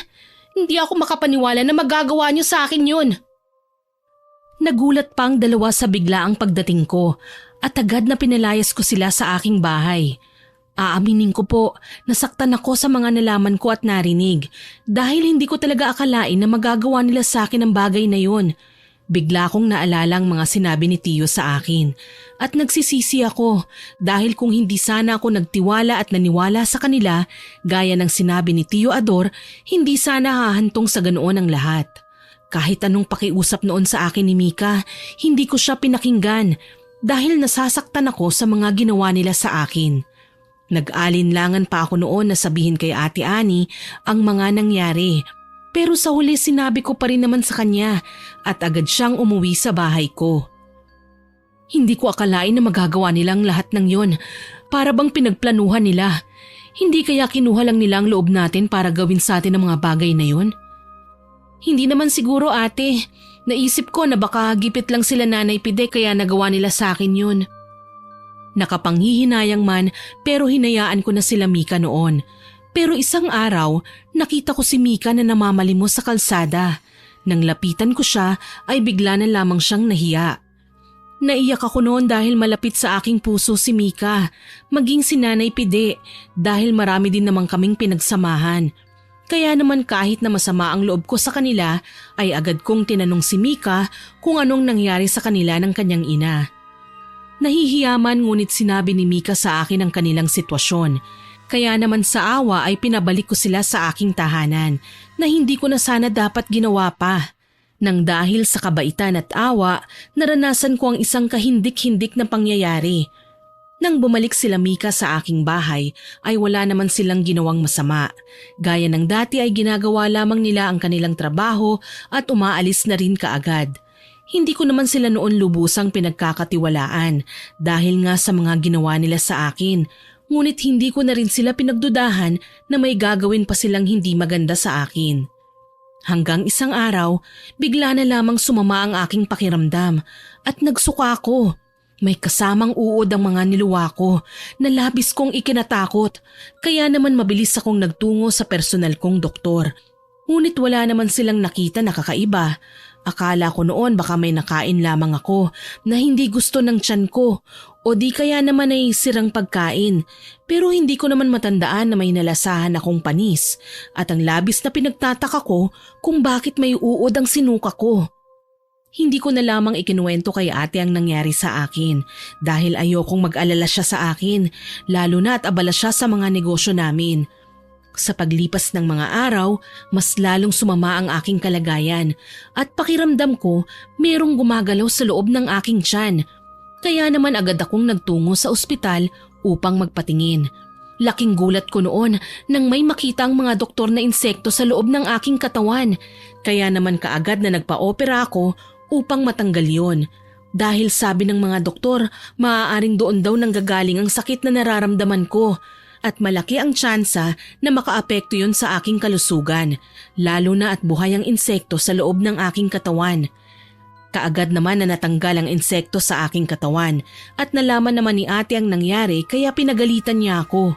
Hindi ako makapaniwala na magagawa niyo sa akin yon. Nagulat pa ang dalawa sa biglaang pagdating ko at agad na pinalayas ko sila sa aking bahay. Aaminin ko po, nasaktan ako sa mga nalaman ko at narinig dahil hindi ko talaga akalain na magagawa nila sa akin ang bagay na yon. Bigla kong naalala ang mga sinabi ni Tiyo sa akin at nagsisisi ako dahil kung hindi sana ako nagtiwala at naniwala sa kanila gaya ng sinabi ni Tiyo Ador, hindi sana hahantong sa ganoon ang lahat. Kahit anong pakiusap noon sa akin ni Mika, hindi ko siya pinakinggan dahil nasasaktan ako sa mga ginawa nila sa akin. Nag-alinlangan pa ako noon na sabihin kay Ate Ani ang mga nangyari. Pero sa huli sinabi ko pa rin naman sa kanya at agad siyang umuwi sa bahay ko. Hindi ko akalain na magagawa nilang lahat ng yon. Para bang pinagplanuhan nila. Hindi kaya kinuha lang nila ang loob natin para gawin sa atin ang mga bagay na yon? Hindi naman siguro ate. Naisip ko na baka gipit lang sila Nanay Pide kaya nagawa nila sa akin yun. Nakapanghihinayang man pero hinayaan ko na sila Mika noon. Pero isang araw, nakita ko si Mika na namamalimos sa kalsada. Nang lapitan ko siya ay bigla na lamang siyang nahiya. Naiyak ako noon dahil malapit sa aking puso si Mika, maging si Nanay Pide dahil marami din namang kaming pinagsamahan. Kaya naman kahit na masama ang loob ko sa kanila ay agad kong tinanong si Mika kung anong nangyari sa kanila ng kanyang ina. Nahihiyaman ngunit sinabi ni Mika sa akin ang kanilang sitwasyon. Kaya naman sa awa ay pinabalik ko sila sa aking tahanan na hindi ko na sana dapat ginawa pa. Nang dahil sa kabaitan at awa, naranasan ko ang isang kahindik-hindik na pangyayari. Nang bumalik sila Mika sa aking bahay ay wala naman silang ginawang masama. Gaya ng dati ay ginagawa lamang nila ang kanilang trabaho at umaalis na rin kaagad. Hindi ko naman sila noon lubusang pinagkakatiwalaan dahil nga sa mga ginawa nila sa akin. Ngunit hindi ko na rin sila pinagdudahan na may gagawin pa silang hindi maganda sa akin. Hanggang isang araw, bigla na lamang sumama ang aking pakiramdam at nagsuka ako. May kasamang uod ang mga niluwa ko na labis kong ikinatakot kaya naman mabilis akong nagtungo sa personal kong doktor. Ngunit wala naman silang nakita na kakaiba. Akala ko noon baka may nakain lamang ako na hindi gusto ng tiyan ko o di kaya naman ay sirang pagkain. Pero hindi ko naman matandaan na may nalasahan akong panis at ang labis na pinagtataka ko kung bakit may uod ang sinuka ko. Hindi ko na lamang ikinuwento kay ate ang nangyari sa akin dahil ayokong mag-alala siya sa akin lalo na at abala siya sa mga negosyo namin. Sa paglipas ng mga araw, mas lalong sumama ang aking kalagayan at pakiramdam ko merong gumagalaw sa loob ng aking tiyan. Kaya naman agad akong nagtungo sa ospital upang magpatingin. Laking gulat ko noon nang may makita ang mga doktor na insekto sa loob ng aking katawan. Kaya naman kaagad na nagpa-opera ako upang matanggal yon. Dahil sabi ng mga doktor, maaaring doon daw nanggagaling ang sakit na nararamdaman ko. At malaki ang tsansa na makaapekto yon sa aking kalusugan, lalo na at buhay ang insekto sa loob ng aking katawan. Kaagad naman na natanggal ang insekto sa aking katawan at nalaman naman ni ate ang nangyari kaya pinagalitan niya ako.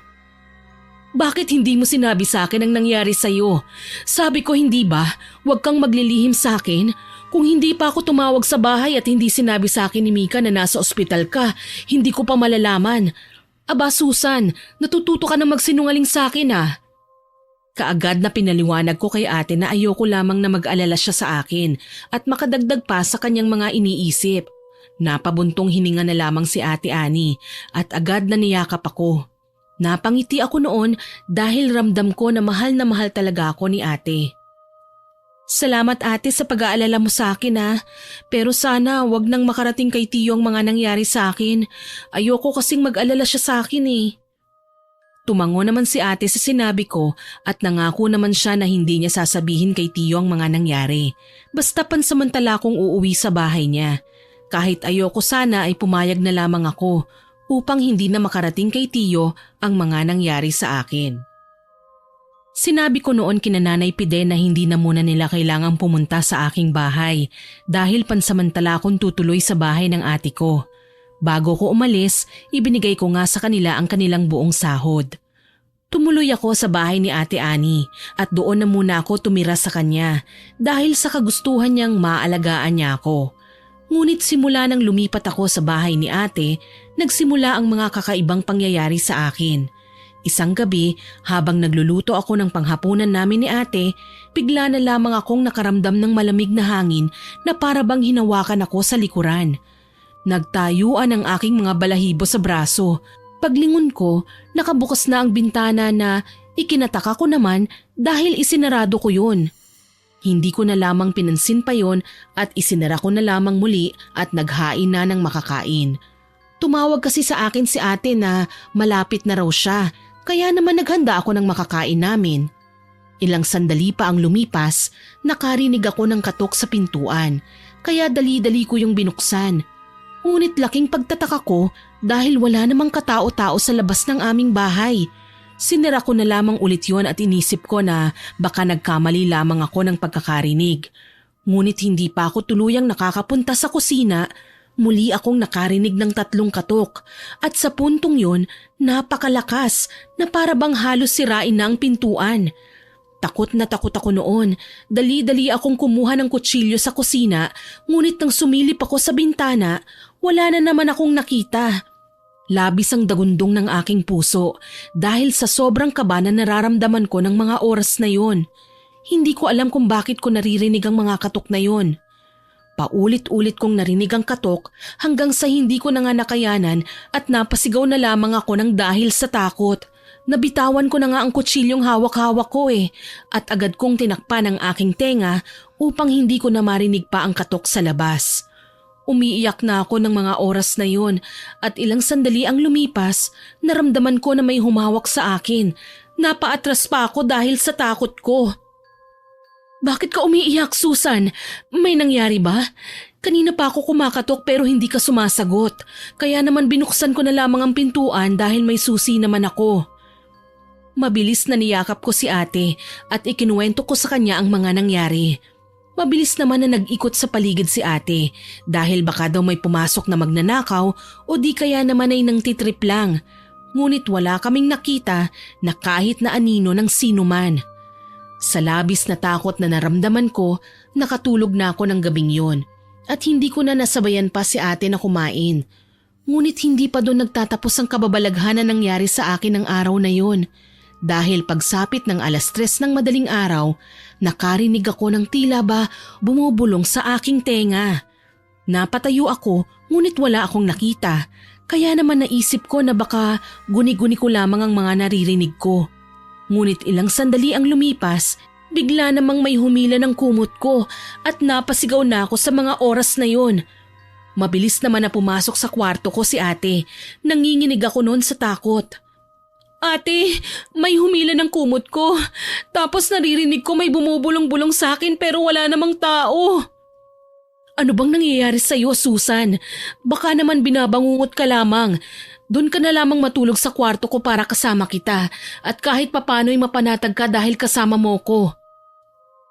Bakit hindi mo sinabi sa akin ang nangyari sa'yo? Sabi ko hindi ba, huwag kang maglilihim sa akin. Kung hindi pa ako tumawag sa bahay at hindi sinabi sa akin ni Mika na nasa ospital ka, hindi ko pa malalaman. Aba Susan, natututo ka na magsinungaling sa akin ah. Kaagad na pinaliwanag ko kay ate na ayoko lamang na mag-alala siya sa akin at makadagdag pa sa kanyang mga iniisip. Napabuntong hininga na lamang si Ate Annie at agad na niyakap ako. Napangiti ako noon dahil ramdam ko na mahal talaga ako ni ate. Salamat ate sa pag-aalala mo sa akin ha. Pero sana wag nang makarating kay Tiyo ang mga nangyari sa akin. Ayoko kasing mag-alala siya sa akin eh. Tumango naman si ate sa sinabi ko at nangako naman siya na hindi niya sasabihin kay Tiyo ang mga nangyari. Basta pansamantala akong uuwi sa bahay niya. Kahit ayoko sana ay pumayag na lamang ako upang hindi na makarating kay Tiyo ang mga nangyari sa akin. Sinabi ko noon kina Nanay Pide na hindi na muna nila kailangang pumunta sa aking bahay dahil pansamantala akong tutuloy sa bahay ng ate ko. Bago ko umalis, ibinigay ko nga sa kanila ang kanilang buong sahod. Tumuloy ako sa bahay ni Ate Annie at doon na muna ako tumira sa kanya dahil sa kagustuhan niyang maalagaan niya ako. Ngunit simula nang lumipat ako sa bahay ni ate, nagsimula ang mga kakaibang pangyayari sa akin. Isang gabi, habang nagluluto ako ng panghapunan namin ni ate, bigla na lamang akong nakaramdam ng malamig na hangin na para bang hinawakan ako sa likuran. Nagtayuan ang aking mga balahibo sa braso. Paglingon ko, nakabukas na ang bintana na ikinataka ko naman dahil isinarado ko yun. Hindi ko na lamang pinansin pa yon at isinara ko na lamang muli at naghain na ng makakain. Tumawag kasi sa akin si ate na malapit na raw siya, kaya naman naghanda ako ng makakain namin. Ilang sandali pa ang lumipas, nakarinig ako ng katok sa pintuan, kaya dali-dali ko yung binuksan. Ngunit laking pagtataka ko dahil wala namang katao-tao sa labas ng aming bahay. Sinara ko na lamang ulit yon at inisip ko na baka nagkamali lamang ako ng pagkakarinig. Ngunit hindi pa ako tuluyang nakakapunta sa kusina, muli akong nakarinig ng 3 katok at sa puntong yon napakalakas na para bang halos sirain na ang pintuan. Takot na takot ako noon, dali-dali akong kumuha ng kutsilyo sa kusina ngunit nang sumilip ako sa bintana, wala na naman akong nakita. Labis ang dagundong ng aking puso dahil sa sobrang kaba na nararamdaman ko ng mga oras na yon. Hindi ko alam kung bakit ko naririnig ang mga katok na yon. Paulit-ulit kong narinig ang katok hanggang sa hindi ko na nga nakayanan at napasigaw na lamang ako ng dahil sa takot. Nabitawan ko na nga ang kutsilyong hawak-hawak ko at agad kong tinakpan ang aking tenga upang hindi ko na marinig pa ang katok sa labas. Umiiyak na ako ng mga oras na yon at ilang sandali ang lumipas, naramdaman ko na may humawak sa akin. Napaatras pa ako dahil sa takot ko. Bakit ka umiiyak, Susan? May nangyari ba? Kanina pa ako kumakatok pero hindi ka sumasagot. Kaya naman binuksan ko na lamang ang pintuan dahil may susi naman ako. Mabilis na niyakap ko si ate at ikinuwento ko sa kanya ang mga nangyari. Mabilis naman na nag-ikot sa paligid si ate dahil baka daw may pumasok na magnanakaw o di kaya naman ay nangtitrip lang. Ngunit wala kaming nakita na kahit na anino ng sino man. Sa labis na takot na naramdaman ko, nakatulog na ako ng gabing yon at hindi ko na nasabayan pa si ate na kumain. Ngunit hindi pa doon nagtatapos ang kababalaghan na nangyari sa akin ng araw na yon. Dahil pagsapit ng 3:00 ng madaling araw, nakarinig ako ng tila ba bumubulong sa aking tenga. Napatayo ako ngunit wala akong nakita, kaya naman naisip ko na baka guni-guni ko lamang ang mga naririnig ko. Ngunit ilang sandali ang lumipas, bigla namang may humila ng kumot ko at napasigaw na ako sa mga oras na yon. Mabilis naman na pumasok sa kwarto ko si ate, nanginginig ako noon sa takot. Ate, may humila ng kumot ko. Tapos naririnig ko may bumubulong-bulong sa akin pero wala namang tao. Ano bang nangyayari sa'yo, Susan? Baka naman binabangungot ka lamang. Doon ka na lamang matulog sa kwarto ko para kasama kita at kahit papano'y mapanatag ka dahil kasama mo ko.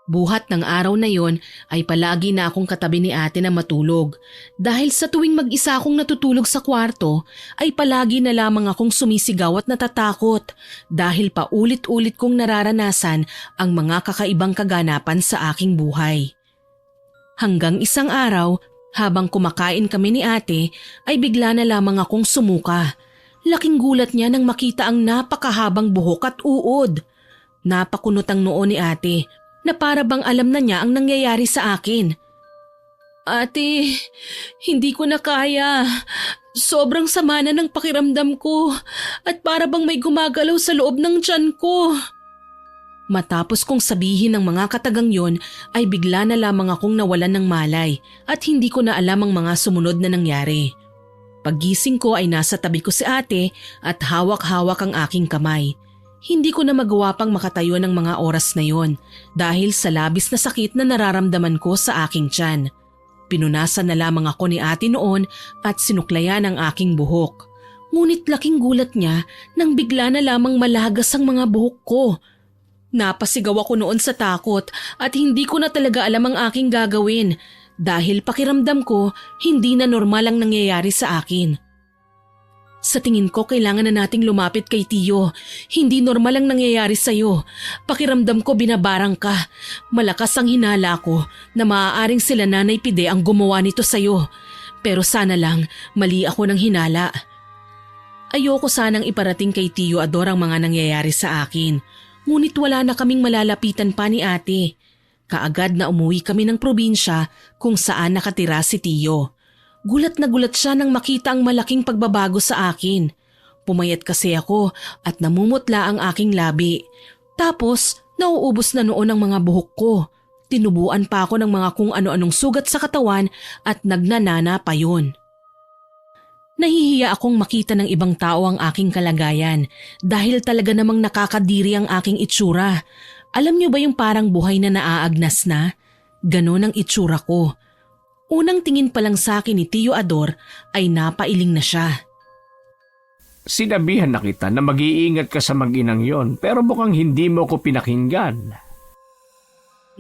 Buhat ng araw na yon ay palagi na akong katabi ni ate na matulog dahil sa tuwing mag-isa akong natutulog sa kwarto ay palagi na lamang akong sumisigaw at natatakot dahil paulit-ulit kong nararanasan ang mga kakaibang kaganapan sa aking buhay. Hanggang isang araw, habang kumakain kami ni ate ay bigla na lamang akong sumuka. Laking gulat niya nang makita ang napakahabang buhok at uod. Napakunot ang noo ni ate na para bang alam na niya ang nangyayari sa akin. Ate, hindi ko na kaya. Sobrang sama na ng pakiramdam ko at para bang may gumagalaw sa loob ng tiyan ko. Matapos kong sabihin ng mga katagang yon ay bigla na lamang akong nawalan ng malay at hindi ko na alam ang mga sumunod na nangyari. Paggising ko ay nasa tabi ko si ate at hawak-hawak ang aking kamay. Hindi ko na magawa pang makatayo ng mga oras na yon dahil sa labis na sakit na nararamdaman ko sa aking tiyan. Pinunasan na lamang ako ni ate noon at sinuklayan ang aking buhok. Ngunit laking gulat niya nang bigla na lamang malagas ang mga buhok ko. Napasigaw ako noon sa takot at hindi ko na talaga alam ang aking gagawin dahil pakiramdam ko hindi na normal ang nangyayari sa akin. Sa tingin ko kailangan na nating lumapit kay Tiyo. Hindi normal ang nangyayari sa'yo. Pakiramdam ko binabarang ka. Malakas ang hinala ko na maaaring sila Nanay Pide ang gumawa nito sa'yo. Pero sana lang mali ako ng hinala. Ayoko sanang iparating kay Tiyo Ador ang mga nangyayari sa akin. Ngunit wala na kaming malalapitan pa ni ate. Kaagad na umuwi kami ng probinsya kung saan nakatira si Tiyo. Gulat na gulat siya nang makita ang malaking pagbabago sa akin. Pumayat kasi ako at namumutla ang aking labi. Tapos nauubos na noon ang mga buhok ko. Tinubuan pa ako ng mga kung ano-anong sugat sa katawan at nagnanana pa yun. Nahihiya akong makita ng ibang tao ang aking kalagayan dahil talaga namang nakakadiri ang aking itsura. Alam niyo ba yung parang buhay na naaagnas na? Ganon ang itsura ko. Unang tingin pa lang sa akin ni Tiyo Ador ay napailing na siya. Sinabihan na kita na mag-iingat ka sa mag-inang yon pero mukhang hindi mo ko pinakinggan.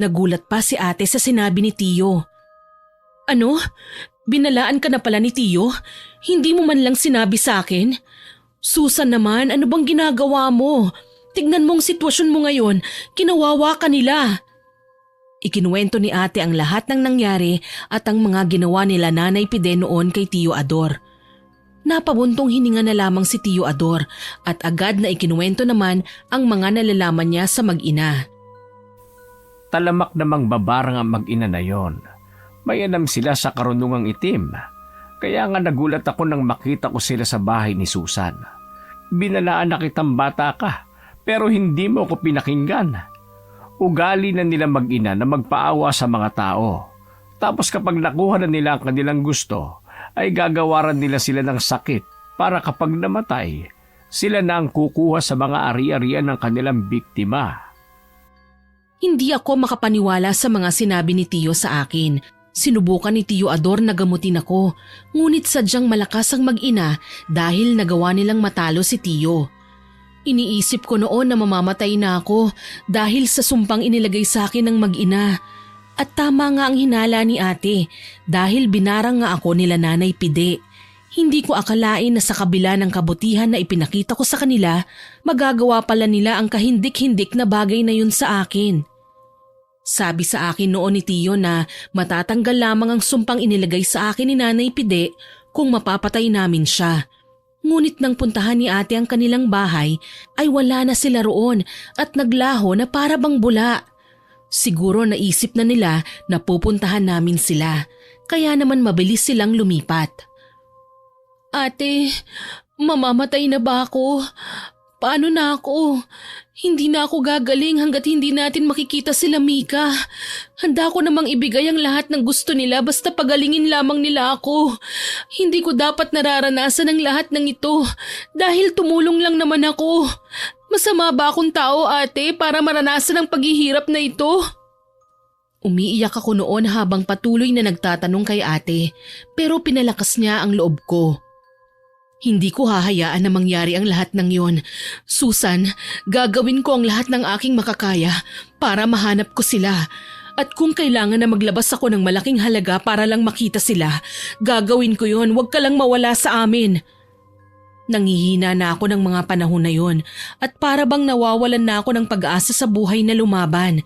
Nagulat pa si ate sa sinabi ni Tiyo. Ano? Binalaan ka na pala ni Tiyo? Hindi mo man lang sinabi sa akin? Susan naman, ano bang ginagawa mo? Tignan mong sitwasyon mo ngayon, kinawawa ka nila. Ikinuwento ni ate ang lahat ng nangyari at ang mga ginawa nila Nanay Pide noon kay Tiyo Ador. Napabuntong hininga na lamang si Tiyo Ador at agad na ikinuwento naman ang mga nalalaman niya sa mag-ina. Talamak namang babarang ang mag-ina na yon. May anam sila sa karunungang itim. Kaya nga nagulat ako nang makita ko sila sa bahay ni Susan. Binalaan na kitang bata ka pero hindi mo ko pinakinggan. Ugali na nila mag-ina na magpaawa sa mga tao. Tapos kapag nakuha na nila ang kanilang gusto, ay gagawaran nila sila ng sakit para kapag namatay, sila na ang kukuha sa mga ari-arian ng kanilang biktima. Hindi ako makapaniwala sa mga sinabi ni Tiyo sa akin. Sinubukan ni Tiyo Ador na gamutin ako, ngunit sadyang malakas ang mag-ina dahil nagawa nilang matalo si Tiyo. Iniisip ko noon na mamamatay na ako dahil sa sumpang inilagay sa akin ng mag-ina. At tama nga ang hinala ni ate dahil binarang nga ako nila Nanay Pide. Hindi ko akalain na sa kabila ng kabutihan na ipinakita ko sa kanila, magagawa pala nila ang kahindik-hindik na bagay na yun sa akin. Sabi sa akin noon ni Tiyo na matatanggal lamang ang sumpang inilagay sa akin ni Nanay Pide kung mapapatay namin siya. Ngunit nang puntahan ni ate ang kanilang bahay ay wala na sila roon at naglaho na para bang bula. Siguro naisip na nila na pupuntahan namin sila, kaya naman mabilis silang lumipat. Ate, mamamatay na ba ako? Paano na ako? Hindi na ako gagaling hanggat hindi natin makikita sila Mika. Handa ko namang ibigay ang lahat ng gusto nila basta pagalingin lamang nila ako. Hindi ko dapat nararanasan ang lahat ng ito dahil tumulong lang naman ako. Masama ba akong tao, ate, para maranasan ang paghihirap na ito? Umiiyak ako noon habang patuloy na nagtatanong kay ate, pero pinalakas niya ang loob ko. Hindi ko hahayaan na mangyari ang lahat ng yon. Susan, gagawin ko ang lahat ng aking makakaya para mahanap ko sila. At kung kailangan na maglabas ako ng malaking halaga para lang makita sila, gagawin ko yon. Huwag ka lang mawala sa amin. Nangihina na ako ng mga panahon na yon at para bang nawawalan na ako ng pag-asa sa buhay na lumaban.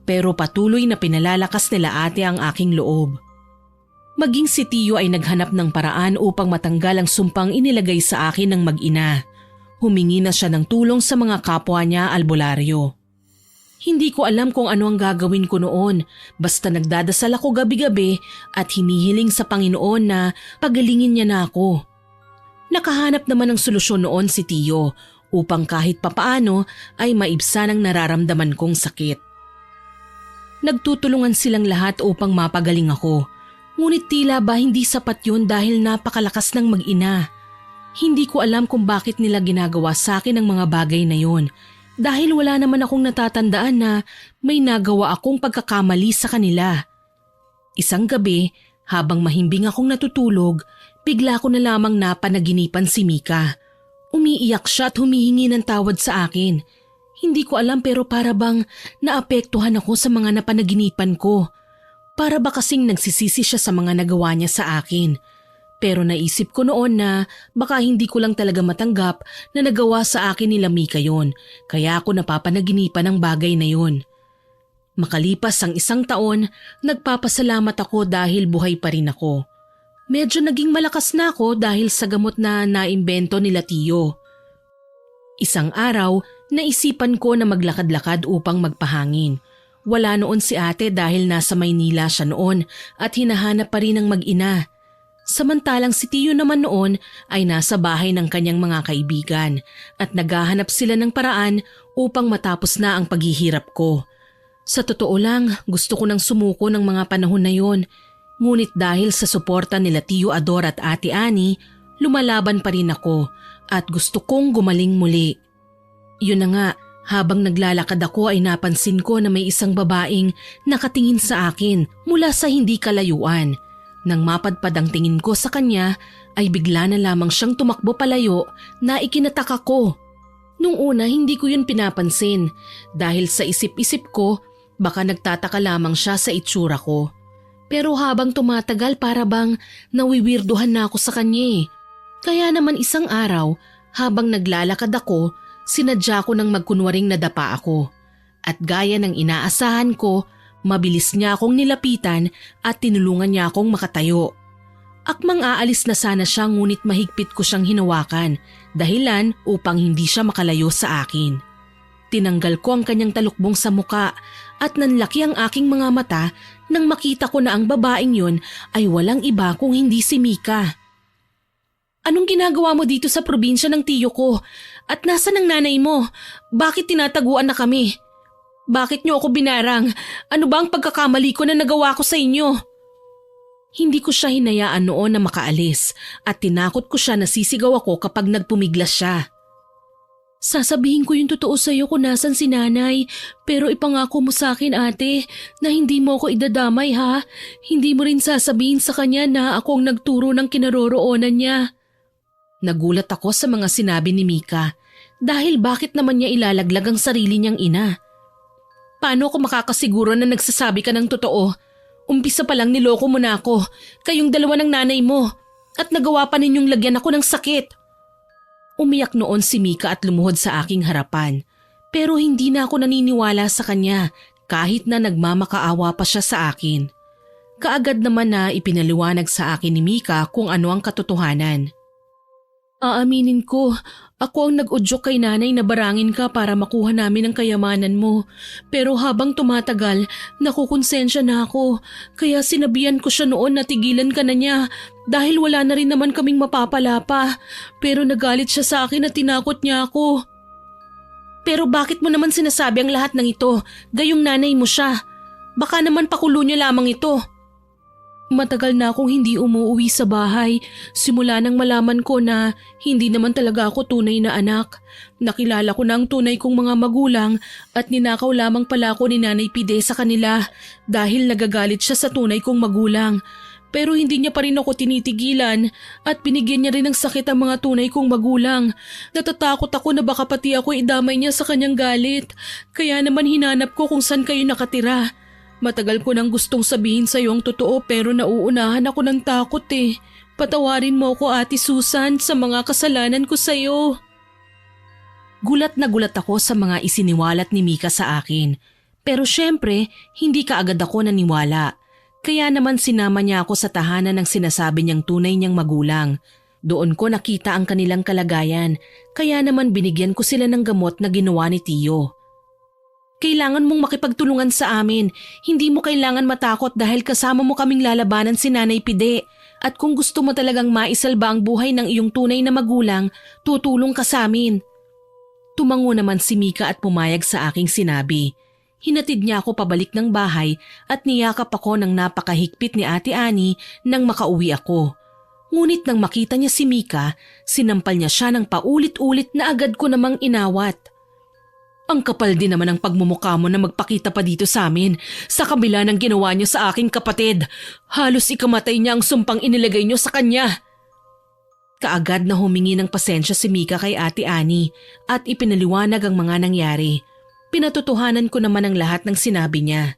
Pero patuloy na pinalalakas nila ate ang aking loob. Maging si Tio ay naghanap ng paraan upang matanggal ang sumpang inilagay sa akin ng mag-ina. Humingi na siya ng tulong sa mga kapwa niya albularyo. Hindi ko alam kung ano ang gagawin ko noon, basta nagdadasal ako gabi-gabi at hinihiling sa Panginoon na pagalingin niya na ako. Nakahanap naman ng solusyon noon si Tio upang kahit papaano ay maibsan ang nararamdaman kong sakit. Nagtutulungan silang lahat upang mapagaling ako. Ngunit tila ba hindi sapat yun dahil napakalakas ng mag-ina. Hindi ko alam kung bakit nila ginagawa sa akin ang mga bagay na yun dahil wala naman akong natatandaan na may nagawa akong pagkakamali sa kanila. Isang gabi, habang mahimbing akong natutulog, bigla ko na lamang napanaginipan si Mika. Umiiyak siya at humihingi ng tawad sa akin. Hindi ko alam pero para bang naapektuhan ako sa mga napanaginipan ko. Para ba kasing nagsisisi siya sa mga nagawa niya sa akin. Pero naisip ko noon na baka hindi ko lang talaga matanggap na nagawa sa akin nila Mika yon, kaya ako napapanaginipan ng bagay na yon. Makalipas ang 1 taon, nagpapasalamat ako dahil buhay pa rin ako. Medyo naging malakas na ako dahil sa gamot na naimbento nila Tio. Isang araw, naisipan ko na maglakad-lakad upang magpahangin. Wala noon si ate dahil nasa Maynila siya noon at hinahanap pa rin ng mag-ina. Samantalang si Tio naman noon ay nasa bahay ng kanyang mga kaibigan at naghahanap sila ng paraan upang matapos na ang paghihirap ko. Sa totoo lang, gusto ko nang sumuko ng mga panahon na yon. Ngunit dahil sa suporta nila Tio Ador at Ate Annie, lumalaban pa rin ako at gusto kong gumaling muli. Yun na nga, habang naglalakad ako ay napansin ko na may isang babaeng nakatingin sa akin mula sa hindi kalayuan. Nang mapadpad ang tingin ko sa kanya ay bigla na lamang siyang tumakbo palayo na ikinataka ko. Nung una hindi ko yun pinapansin dahil sa isip-isip ko baka nagtataka lamang siya sa itsura ko. Pero habang tumatagal para bang nawiwirduhan na ako sa kanya. Kaya naman isang araw habang naglalakad ako, sinadya ko nang magkunwaring nadapa ako. At gaya ng inaasahan ko, mabilis niya akong nilapitan at tinulungan niya akong makatayo. Akmang aalis na sana siya ngunit mahigpit ko siyang hinawakan, dahilan upang hindi siya makalayo sa akin. Tinanggal ko ang kanyang talukbong sa muka at nanlaki ang aking mga mata nang makita ko na ang babaeng yun ay walang iba kung hindi si Mika. Anong ginagawa mo dito sa probinsya ng tiyo ko? At nasan ang nanay mo? Bakit tinataguan na kami? Bakit niyo ako binarang? Ano ba ang pagkakamali ko na nagawa ko sa inyo? Hindi ko siya hinayaan noon na makaalis at tinakot ko siya na sisigaw ako kapag nagpumiglas siya. Sasabihin ko yung totoo sa iyo kung nasan si nanay, pero ipangako mo sa akin ate na hindi mo ako idadamay ha. Hindi mo rin sasabihin sa kanya na ako ang nagturo ng kinaroroonan niya. Nagulat ako sa mga sinabi ni Mika dahil bakit naman niya ilalaglag ang sarili niyang ina? Paano ako makakasiguro na nagsasabi ka ng totoo? Umpisa pa lang niloko mo na ako, kayong dalawa ng nanay mo, at nagawa pa ninyong lagyan ako ng sakit. Umiyak noon si Mika at lumuhod sa aking harapan, pero hindi na ako naniniwala sa kanya kahit na nagmamakaawa pa siya sa akin. Kaagad naman na ipinaliwanag sa akin ni Mika kung ano ang katotohanan. Aaminin ko, ako ang nag-udyok kay nanay na barangin ka para makuha namin ang kayamanan mo. Pero habang tumatagal, nakukonsensya na ako. Kaya sinabihan ko siya noon na tigilan ka na niya dahil wala na rin naman kaming mapapala pa. Pero nagalit siya sa akin at tinakot niya ako. Pero bakit mo naman sinasabi ang lahat ng ito? Gayong nanay mo siya. Baka naman pakulo niyo lamang ito. Matagal na akong hindi umuuwi sa bahay. Simula nang malaman ko na hindi naman talaga ako tunay na anak. Nakilala ko na ang tunay kong mga magulang at ninakaw lamang pala ako ni Nanay Pide sa kanila dahil nagagalit siya sa tunay kong magulang. Pero hindi niya pa rin ako tinitigilan at binigyan niya rin ng sakit ang mga tunay kong magulang. Natatakot ako na baka pati ako idamay niya sa kanyang galit. Kaya naman hinanap ko kung saan kayo nakatira. Matagal ko nang gustong sabihin sa iyo ang totoo pero nauunahan ako ng takot eh. Patawarin mo ako Ate Susan sa mga kasalanan ko sa iyo. Gulat na gulat ako sa mga isiniwalat ni Mika sa akin. Pero syempre, hindi kaagad ako naniwala. Kaya naman sinama niya ako sa tahanan ng sinasabi niyang tunay niyang magulang. Doon ko nakita ang kanilang kalagayan, kaya naman binigyan ko sila ng gamot na ginawa ni Tiyo. Kailangan mong makipagtulungan sa amin. Hindi mo kailangan matakot dahil kasama mo kaming lalabanan si Nanay Pide. At kung gusto mo talagang maisalba ang buhay ng iyong tunay na magulang, tutulong ka sa amin. Tumango naman si Mika at pumayag sa aking sinabi. Hinatid niya ako pabalik ng bahay at niyakap ako ng napakahigpit ni Ate Annie nang makauwi ako. Ngunit nang makita niya si Mika, sinampal niya siya ng paulit-ulit na agad ko namang inawat. Ang kapal din naman ang pagmumukha mo na magpakita pa dito sa amin sa kabila ng ginawa niyo sa aking kapatid. Halos ikamatay niya ang sumpang inilagay niyo sa kanya. Kaagad na humingi ng pasensya si Mika kay Ate Annie at ipinaliwanag ang mga nangyari. Pinatotohanan ko naman ang lahat ng sinabi niya.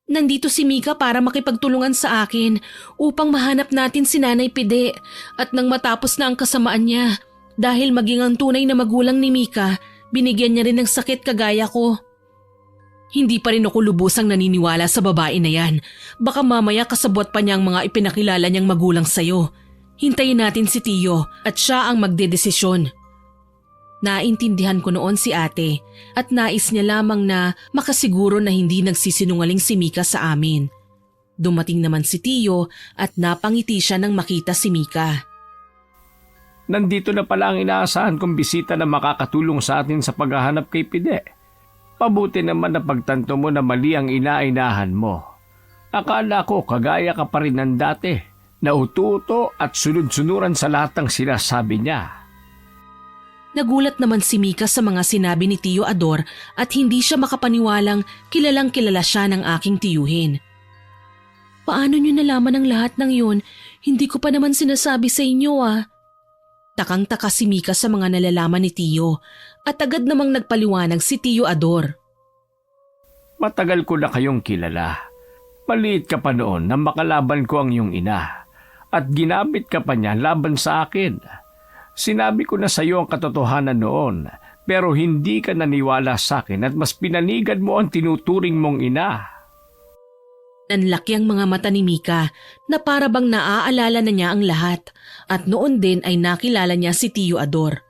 Nandito si Mika para makipagtulungan sa akin upang mahanap natin si Nanay Pide at nang matapos na ang kasamaan niya dahil maging ang tunay na magulang ni Mika, binigyan niya rin ng sakit kagaya ko. Hindi pa rin ako lubusang naniniwala sa babae na yan. Baka mamaya kasabwat pa niya ang mga ipinakilala niyang magulang sa'yo. Hintayin natin si Tiyo at siya ang magdedesisyon. Naintindihan ko noon si ate at nais niya lamang na makasiguro na hindi nagsisinungaling si Mika sa amin. Dumating naman si Tiyo at napangiti siya nang makita si Mika. Nandito na pala ang inaasahan kong bisita na makakatulong sa atin sa paghahanap kay Pide. Pabuti naman na pagtanto mo na mali ang inainahan mo. Akala ko kagaya ka pa rin ng dati, na ututo at sunod-sunuran sa lahat ng sinasabi niya. Nagulat naman si Mika sa mga sinabi ni Tiyo Ador at hindi siya makapaniwalang kilalang kilala siya ng aking tiyuhin. Paano niyo nalaman ang lahat ng yun? Hindi ko pa naman sinasabi sa inyo ah. Takang-taka si Mika sa mga nalalaman ni Tiyo at agad namang nagpaliwanag si Tiyo Ador. Matagal ko na kayong kilala. Maliit ka pa noon na makalaban ko ang iyong ina at ginamit ka pa niya laban sa akin. Sinabi ko na sa iyo ang katotohanan noon pero hindi ka naniwala sa akin at mas pinanigan mo ang tinuturing mong ina. Nanlaki ang mga mata ni Mika na para bang naaalala na niya ang lahat at noon din ay nakilala niya si Tiyo Ador.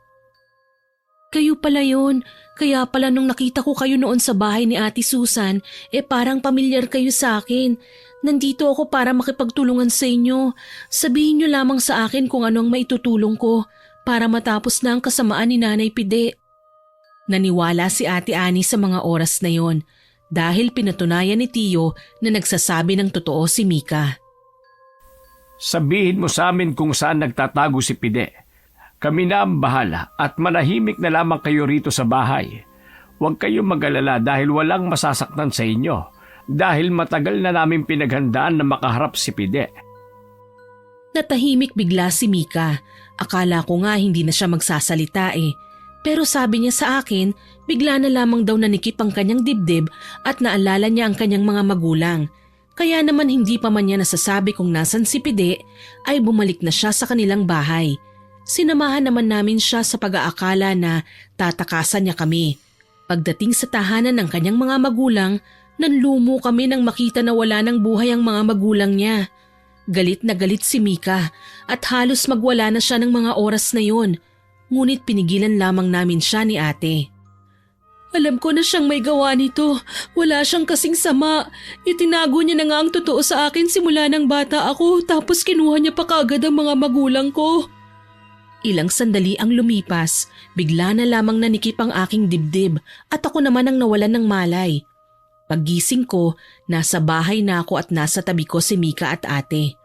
Kayo pala yun, kaya pala nung nakita ko kayo noon sa bahay ni Ate Susan, parang pamilyar kayo sa akin. Nandito ako para makipagtulungan sa inyo. Sabihin niyo lamang sa akin kung ano ang maitutulong ko para matapos na ang kasamaan ni Nanay Pide. Naniwala si Ate Annie sa mga oras na yon. Dahil pinatunayan ni Tiyo na nagsasabi ng totoo si Mika. Sabihin mo sa amin kung saan nagtatago si Pide. Kami na ang bahala at manahimik na lamang kayo rito sa bahay. Huwag kayong mag-alala dahil walang masasaktan sa inyo. Dahil matagal na namin pinaghandaan na makaharap si Pide. Natahimik bigla si Mika. Akala ko nga hindi na siya magsasalita eh. Pero sabi niya sa akin, bigla na lamang daw nanikip ang kanyang dibdib at naalala niya ang kanyang mga magulang. Kaya naman hindi pa man niya nasasabi kung nasan si Pide, ay bumalik na siya sa kanilang bahay. Sinamahan naman namin siya sa pag-aakala na tatakasan niya kami. Pagdating sa tahanan ng kanyang mga magulang, nanlumo kami nang makita na wala ng buhay ang mga magulang niya. Galit na galit si Mika at halos magwala na siya ng mga oras na yun. Ngunit pinigilan lamang namin siya ni ate. Alam ko na siyang may gawa nito. Wala siyang kasing sama. Itinago niya na nga ang totoo sa akin simula ng bata ako tapos kinuha niya pa kaagad ang mga magulang ko. Ilang sandali ang lumipas, bigla na lamang nanikip ang aking dibdib at ako naman ang nawalan ng malay. Paggising ko, nasa bahay na ako at nasa tabi ko si Mika at ate.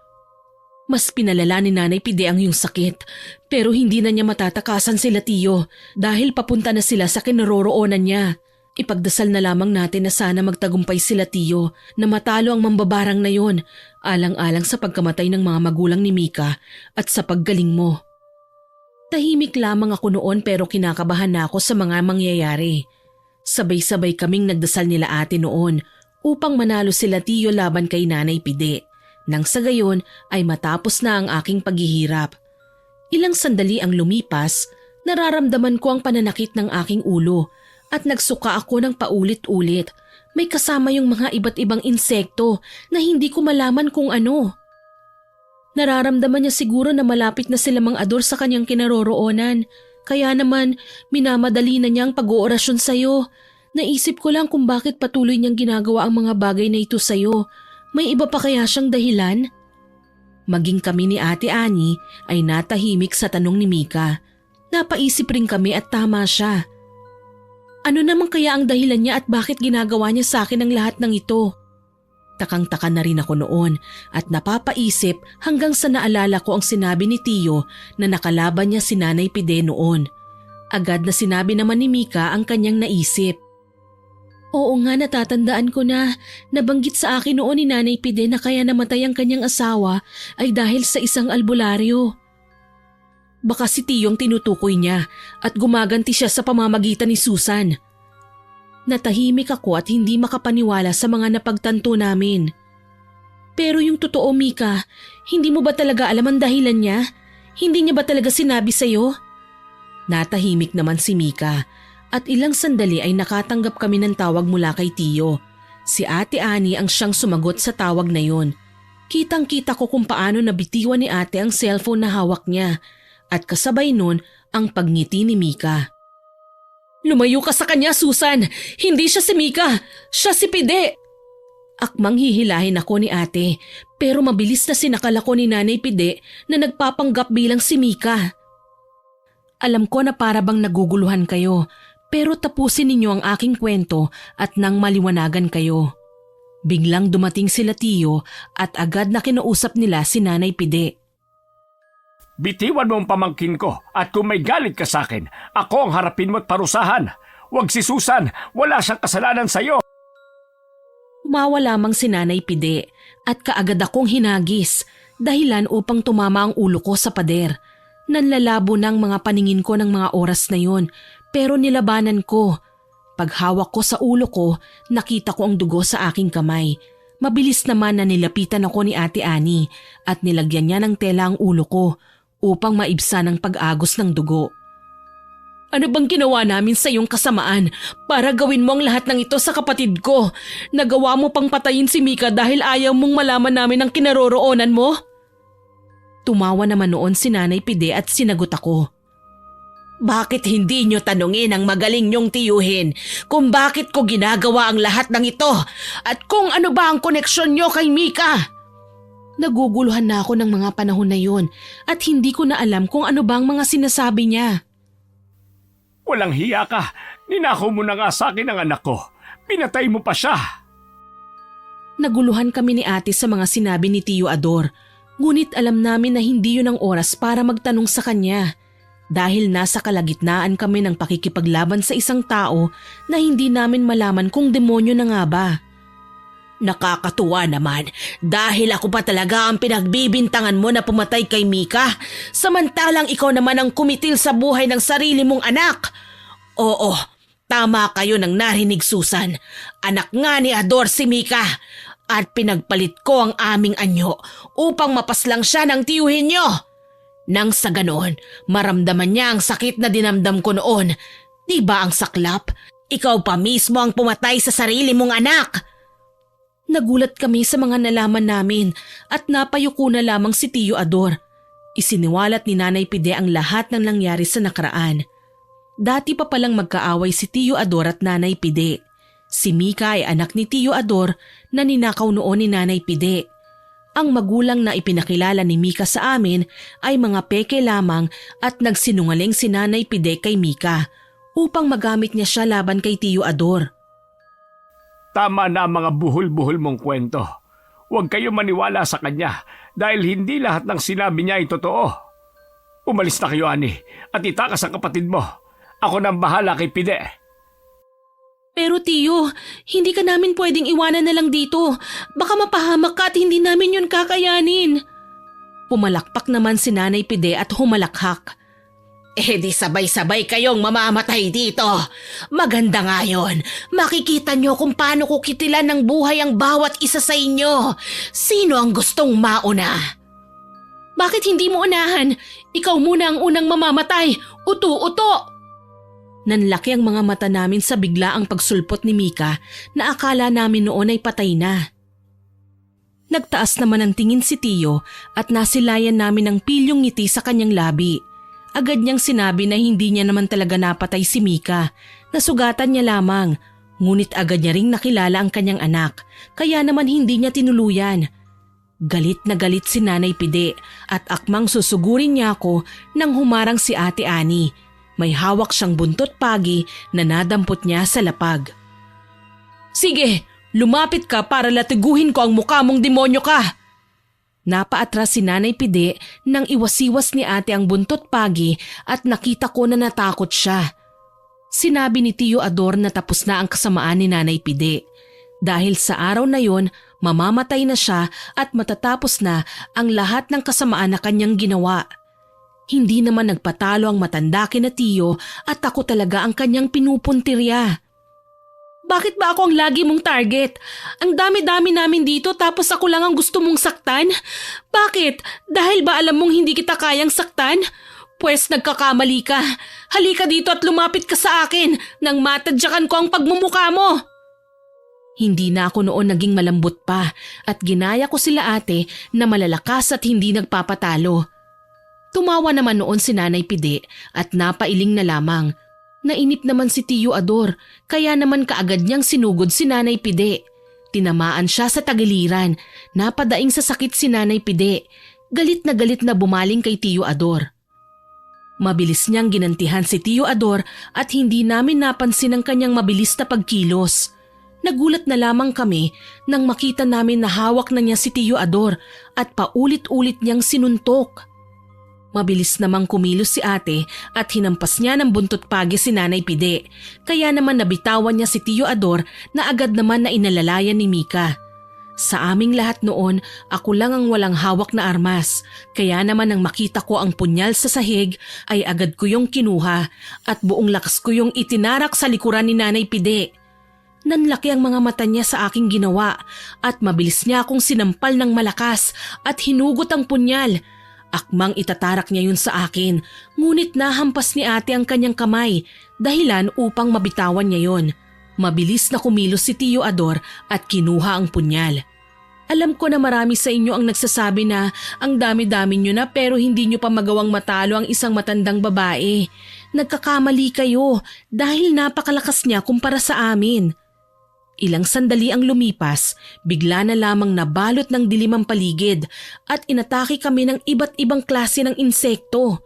Mas pinalala ni Nanay Pide ang iyong sakit, pero hindi na niya matatakasan sila Tiyo dahil papunta na sila sa kinaroroonan niya. Ipagdasal na lamang natin na sana magtagumpay sila Tiyo na matalo ang mambabarang na yon, alang-alang sa pagkamatay ng mga magulang ni Mika at sa paggaling mo. Tahimik lamang ako noon pero kinakabahan na ako sa mga mangyayari. Sabay-sabay kaming nagdasal nila ate noon upang manalo sila Tiyo laban kay Nanay Pide. Nang sa gayon ay matapos na ang aking paghihirap. Ilang sandali ang lumipas, nararamdaman ko ang pananakit ng aking ulo at nagsuka ako ng paulit-ulit. May kasama yung mga iba't ibang insekto na hindi ko malaman kung ano. Nararamdaman niya siguro na malapit na sila Mang Ador sa kanyang kinaroroonan. Kaya naman, minamadali na niya ang pag-oorasyon sa'yo. Naisip ko lang kung bakit patuloy niyang ginagawa ang mga bagay na ito sa'yo. May iba pa kaya siyang dahilan? Maging kami ni Ate Ani ay natahimik sa tanong ni Mika. Napaisip rin kami at tama siya. Ano naman kaya ang dahilan niya at bakit ginagawa niya sa akin ang lahat ng ito? Takang-taka na rin ako noon at napapaisip hanggang sa naalala ko ang sinabi ni Tiyo na nakalaban niya si Nanay Pide noon. Agad na sinabi naman ni Mika ang kanyang naisip. Oo nga, natatandaan ko na nabanggit sa akin noon ni Nanay Pide na kaya namatay ang kanyang asawa ay dahil sa isang albularyo. Baka si Tiyong tinutukoy niya at gumaganti siya sa pamamagitan ni Susan. Natahimik ako at hindi makapaniwala sa mga napagtanto namin. Pero yung totoo, Mika, hindi mo ba talaga alam ang dahilan niya? Hindi niya ba talaga sinabi sa'yo? Natahimik naman si Mika at ilang sandali ay nakatanggap kami ng tawag mula kay Tiyo. Si Ate Ani ang siyang sumagot sa tawag na yon. Kitang-kita ko kung paano nabitiwan ni ate ang cellphone na hawak niya at kasabay nun ang pagngiti ni Mika. Lumayo ka sa kanya, Susan! Hindi siya si Mika! Siya si Pide! Akmang hihilahin ako ni ate, pero mabilis na sinakal ako ni Nanay Pide na nagpapanggap bilang si Mika. Alam ko na para bang naguguluhan kayo, pero tapusin ninyo ang aking kwento at nang maliwanagan kayo. Biglang dumating sila Tiyo at agad na kinausap nila si Nanay Pide. Bitiwan mo ang pamangkin ko at kung may galit ka sa akin, ako ang harapin mo at parusahan. Huwag si Susan, wala siyang kasalanan sa'yo. Umawa lamang si Nanay Pide at kaagad akong hinagis, dahilan upang tumama ang ulo ko sa pader. Nanlalabo ng mga paningin ko ng mga oras na yon, pero nilabanan ko. Paghawak ko sa ulo ko, nakita ko ang dugo sa aking kamay. Mabilis naman na nilapitan ako ni Ate Ani at nilagyan niya ng tela ang ulo ko upang maibsan ang pag-agos ng dugo. Ano bang ginawa namin sa iyong kasamaan para gawin mo ang lahat ng ito sa kapatid ko? Nagawa mo pang patayin si Mika dahil ayaw mong malaman namin ang kinaroroonan mo? Tumawa naman noon si Nanay Pide at sinagot ako. Bakit hindi niyo tanungin ang magaling niyong tiyuhin kung bakit ko ginagawa ang lahat ng ito at kung ano ba ang koneksyon niyo kay Mika? Naguguluhan na ako ng mga panahon na yon at hindi ko na alam kung ano bang mga sinasabi niya. Walang hiya ka. Ninakaw mo na nga sa akin ang anak ko. Pinatay mo pa siya. Naguluhan kami ni ate sa mga sinabi ni Tiyo Ador. Ngunit alam namin na hindi yun ang oras para magtanong sa kanya. Dahil nasa kalagitnaan kami ng pakikipaglaban sa isang tao na hindi namin malaman kung demonyo na nga ba. Nakakatuwa naman dahil ako pa talaga ang pinagbibintangan mo na pumatay kay Mika, samantalang ikaw naman ang kumitil sa buhay ng sarili mong anak. Oo, tama kayo nang narinig, Susan. Anak nga ni Ador si Mika at pinagpalit ko ang aming anyo upang mapaslang siya ng tiyuhin niyo. Nang sa ganoon, maramdaman niya ang sakit na dinamdam ko noon. Di ba ang saklap? Ikaw pa mismo ang pumatay sa sarili mong anak. Nagulat kami sa mga nalaman namin at napayuko na lamang si Tiyo Ador. Isiniwalat ni Nanay Pide ang lahat ng nangyari sa nakaraan. Dati pa palang magkaaway si Tiyo Ador at Nanay Pide. Si Mika ay anak ni Tiyo Ador na ninakaw noon ni Nanay Pide. Ang magulang na ipinakilala ni Mika sa amin ay mga peke lamang at nagsinungaling si Nanay Pide kay Mika upang magamit niya siya laban kay Tiyo Ador. Tama na ang mga buhol-buhol mong kwento. Huwag kayo maniwala sa kanya dahil hindi lahat ng sinabi niya ay totoo. Umalis na kayo, Ani, at itakas ang kapatid mo. Ako nang bahala kay Pide. Pero Tiyo, hindi ka namin pwedeng iwanan na lang dito. Baka mapahamak ka at hindi namin yun kakayanin. Pumalakpak naman si Nanay Pide at humalakhak. Di sabay-sabay kayong mamamatay dito. Maganda nga yun. Makikita nyo kung paano ko kitilan ng buhay ang bawat isa sa inyo. Sino ang gustong mauna? Bakit hindi mo unahan? Ikaw muna ang unang mamamatay. Uto-uto! Nanlaki ang mga mata namin sa biglaang pagsulpot ni Mika na akala namin noon ay patay na. Nagtaas naman ang tingin si Tiyo at nasilayan namin ang pilyong ngiti sa kanyang labi. Agad niyang sinabi na hindi niya naman talaga napatay si Mika, nasugatan niya lamang. Ngunit agad niya ring nakilala ang kanyang anak, kaya naman hindi niya tinuluyan. Galit na galit si Nanay Pide at akmang susugurin niya ako nang humarang si Ate Ani. May hawak siyang buntot pagi na nadampot niya sa lapag. Sige, lumapit ka para latiguhin ko ang mukha mong demonyo ka! Napaatras si Nanay Pide nang iwasiwas ni ate ang buntot pagi at nakita ko na natakot siya. Sinabi ni Tiyo Ador na tapos na ang kasamaan ni Nanay Pide. Dahil sa araw na yon, mamamatay na siya at matatapos na ang lahat ng kasamaan na kanyang ginawa. Hindi naman nagpatalo ang matanda kina Tiyo at ako talaga ang kanyang pinupuntirya. Bakit ba ako ang lagi mong target? Ang dami-dami namin dito tapos ako lang ang gusto mong saktan? Bakit? Dahil ba alam mong hindi kita kayang saktan? Pwes nagkakamali ka. Halika dito at lumapit ka sa akin nang matadyakan ko ang pagmumukha mo. Hindi na ako noon naging malambot pa at ginaya ko sila ate na malalakas at hindi nagpapatalo. Tumawa naman noon si Nanay Pide at napailing na lamang. Nainip naman si Tiyo Ador kaya naman kaagad niyang sinugod si Nanay Pide. Tinamaan siya sa tagiliran. Napadaing sa sakit si Nanay Pide. Galit na bumaling kay Tiyo Ador. Mabilis niyang ginantihan si Tiyo Ador at hindi namin napansin ang kanyang mabilis na pagkilos. Nagulat na lamang kami nang makita namin na hawak na niya si Tiyo Ador at paulit-ulit niyang sinuntok. Mabilis namang kumilos si ate at hinampas niya ng buntot pagi si Nanay Pide. Kaya naman nabitawan niya si Tiyo Ador na agad naman na inalalayan ni Mika. Sa aming lahat noon, ako lang ang walang hawak na armas. Kaya naman nang makita ko ang punyal sa sahig ay agad ko yung kinuha at buong lakas ko yung itinarak sa likuran ni Nanay Pide. Nanlaki ang mga mata niya sa aking ginawa at mabilis niya akong sinampal ng malakas at hinugot ang punyal. Akmang itatarak niya yun sa akin, ngunit nahampas ni ate ang kanyang kamay, dahilan upang mabitawan niya yon. Mabilis na kumilos si Tiyo Ador at kinuha ang punyal. Alam ko na marami sa inyo ang nagsasabi na ang dami-dami nyo na pero hindi nyo pa magawang matalo ang isang matandang babae. Nagkakamali kayo dahil napakalakas niya kumpara sa amin. Ilang sandali ang lumipas, bigla na lamang nabalot ng dilim ang paligid at inatake kami ng iba't ibang klase ng insekto.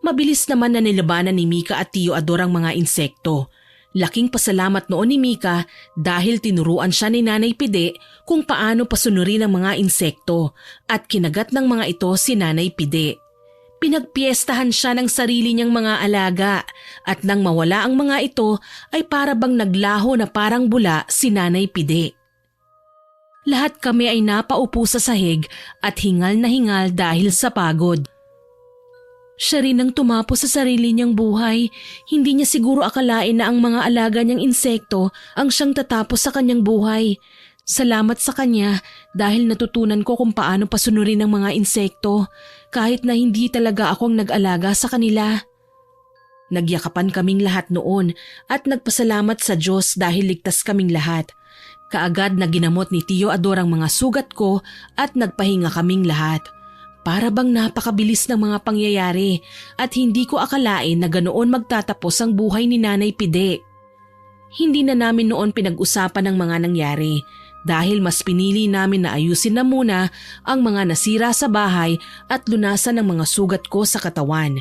Mabilis naman na nilabanan ni Mika at Tiyo Ador ang mga insekto. Laking pasalamat noon ni Mika dahil tinuruan siya ni Nanay Pide kung paano pasunurin ang mga insekto at kinagat ng mga ito si Nanay Pide. Pinagpiestahan siya ng sarili niyang mga alaga at nang mawala ang mga ito ay para bang naglaho na parang bula si Nanay Pide. Lahat kami ay napaupo sa sahig at hingal na hingal dahil sa pagod. Siya rin ang tumapo sa sarili niyang buhay. Hindi niya siguro akalain na ang mga alaga niyang insekto ang siyang tatapos sa kanyang buhay. Salamat sa kanya dahil natutunan ko kung paano pasunurin ang mga insekto kahit na hindi talaga akong nag-alaga sa kanila. Nagyakapan kaming lahat noon at nagpasalamat sa Diyos dahil ligtas kaming lahat. Kaagad na ginamot ni Tiyo Ador ang mga sugat ko at nagpahinga kaming lahat. Para bang napakabilis ng mga pangyayari at hindi ko akalain na ganoon magtatapos ang buhay ni Nanay Pide. Hindi na namin noon pinag-usapan ang mga nangyari dahil mas pinili namin na ayusin na muna ang mga nasira sa bahay at lunasan ang mga sugat ko sa katawan.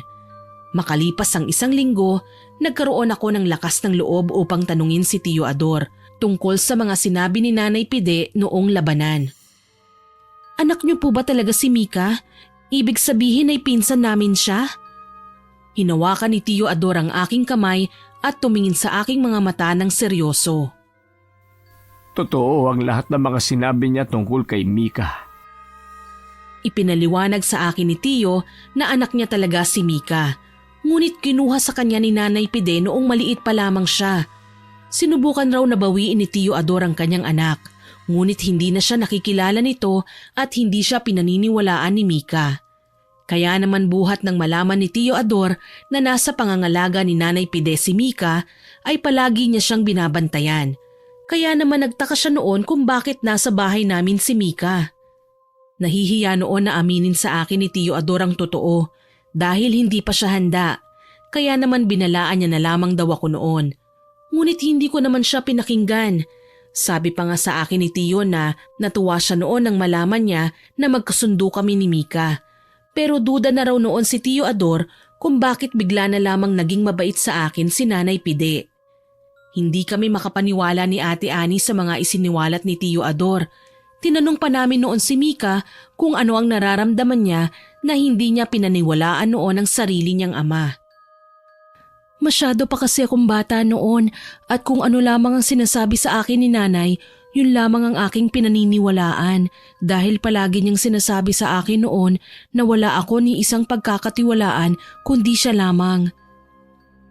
Makalipas ang 1 linggo, nagkaroon ako ng lakas ng loob upang tanungin si Tio Ador tungkol sa mga sinabi ni Nanay Pide noong labanan. Anak niyo po ba talaga si Mika? Ibig sabihin ay pinsan namin siya? Hinawakan ni Tio Ador ang aking kamay at tumingin sa aking mga mata ng seryoso. Totoo ang lahat ng mga sinabi niya tungkol kay Mika. Ipinaliwanag sa akin ni Tio na anak niya talaga si Mika. Ngunit kinuha sa kanya ni Nanay Pide noong maliit pa lamang siya. Sinubukan raw na bawiin ni Tio Ador ang kanyang anak, ngunit hindi na siya nakikilala nito at hindi siya pinaniniwalaan ni Mika. Kaya naman buhat ng malaman ni Tio Ador na nasa pangangalaga ni Nanay Pide si Mika ay palagi niya siyang binabantayan. Kaya naman nagtaka siya noon kung bakit nasa bahay namin si Mika. Nahihiya noon na aminin sa akin ni Tio Ador ang totoo dahil hindi pa siya handa. Kaya naman binalaan niya na lamang daw ako noon. Ngunit hindi ko naman siya pinakinggan. Sabi pa nga sa akin ni Tio na natuwa siya noon nang malaman niya na magkasundo kami ni Mika. Pero duda na raw noon si Tio Ador kung bakit bigla na lamang naging mabait sa akin si Nanay Pide. Hindi kami makapaniwala ni Ate Ani sa mga isiniwalat ni Tio Ador. Tinanong pa namin noon si Mika kung ano ang nararamdaman niya na hindi niya pinaniwalaan noon ang sarili niyang ama. Masyado pa kasi akong bata noon at kung ano lamang ang sinasabi sa akin ni Nanay, yun lamang ang aking pinaniniwalaan dahil palagi niyang sinasabi sa akin noon na wala ako ni isang pagkakatiwalaan kundi siya lamang.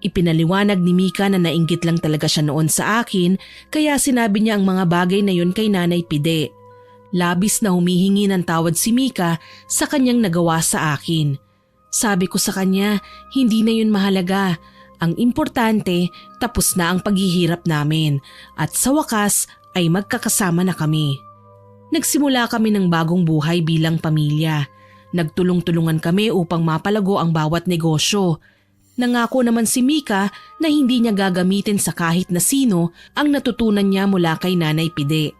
Ipinaliwanag ni Mika na nainggit lang talaga siya noon sa akin kaya sinabi niya ang mga bagay na yun kay Nanay Pide. Labis na humihingi ng tawad si Mika sa kanyang nagawa sa akin. Sabi ko sa kanya, hindi na yun mahalaga. Ang importante, tapos na ang paghihirap namin at sa wakas ay magkakasama na kami. Nagsimula kami ng bagong buhay bilang pamilya. Nagtulong-tulungan kami upang mapalago ang bawat negosyo. Nangako naman si Mika na hindi niya gagamitin sa kahit na sino ang natutunan niya mula kay Nanay Pide.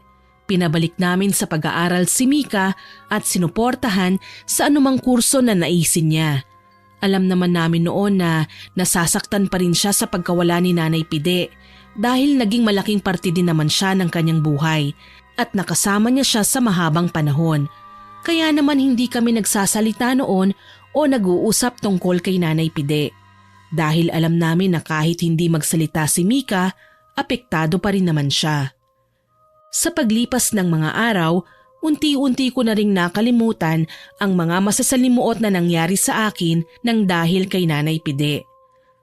Pinabalik namin sa pag-aaral si Mika at sinuportahan sa anumang kurso na naisin niya. Alam naman namin noon na nasasaktan pa rin siya sa pagkawala ni Nanay Pide dahil naging malaking parte din naman siya ng kanyang buhay at nakasama niya siya sa mahabang panahon. Kaya naman hindi kami nagsasalita noon o nag-uusap tungkol kay Nanay Pide. Dahil alam namin na kahit hindi magsalita si Mika, apektado pa rin naman siya. Sa paglipas ng mga araw, unti-unti ko na ring nakalimutan ang mga masasalimuot na nangyari sa akin nang dahil kay Nanay Pide.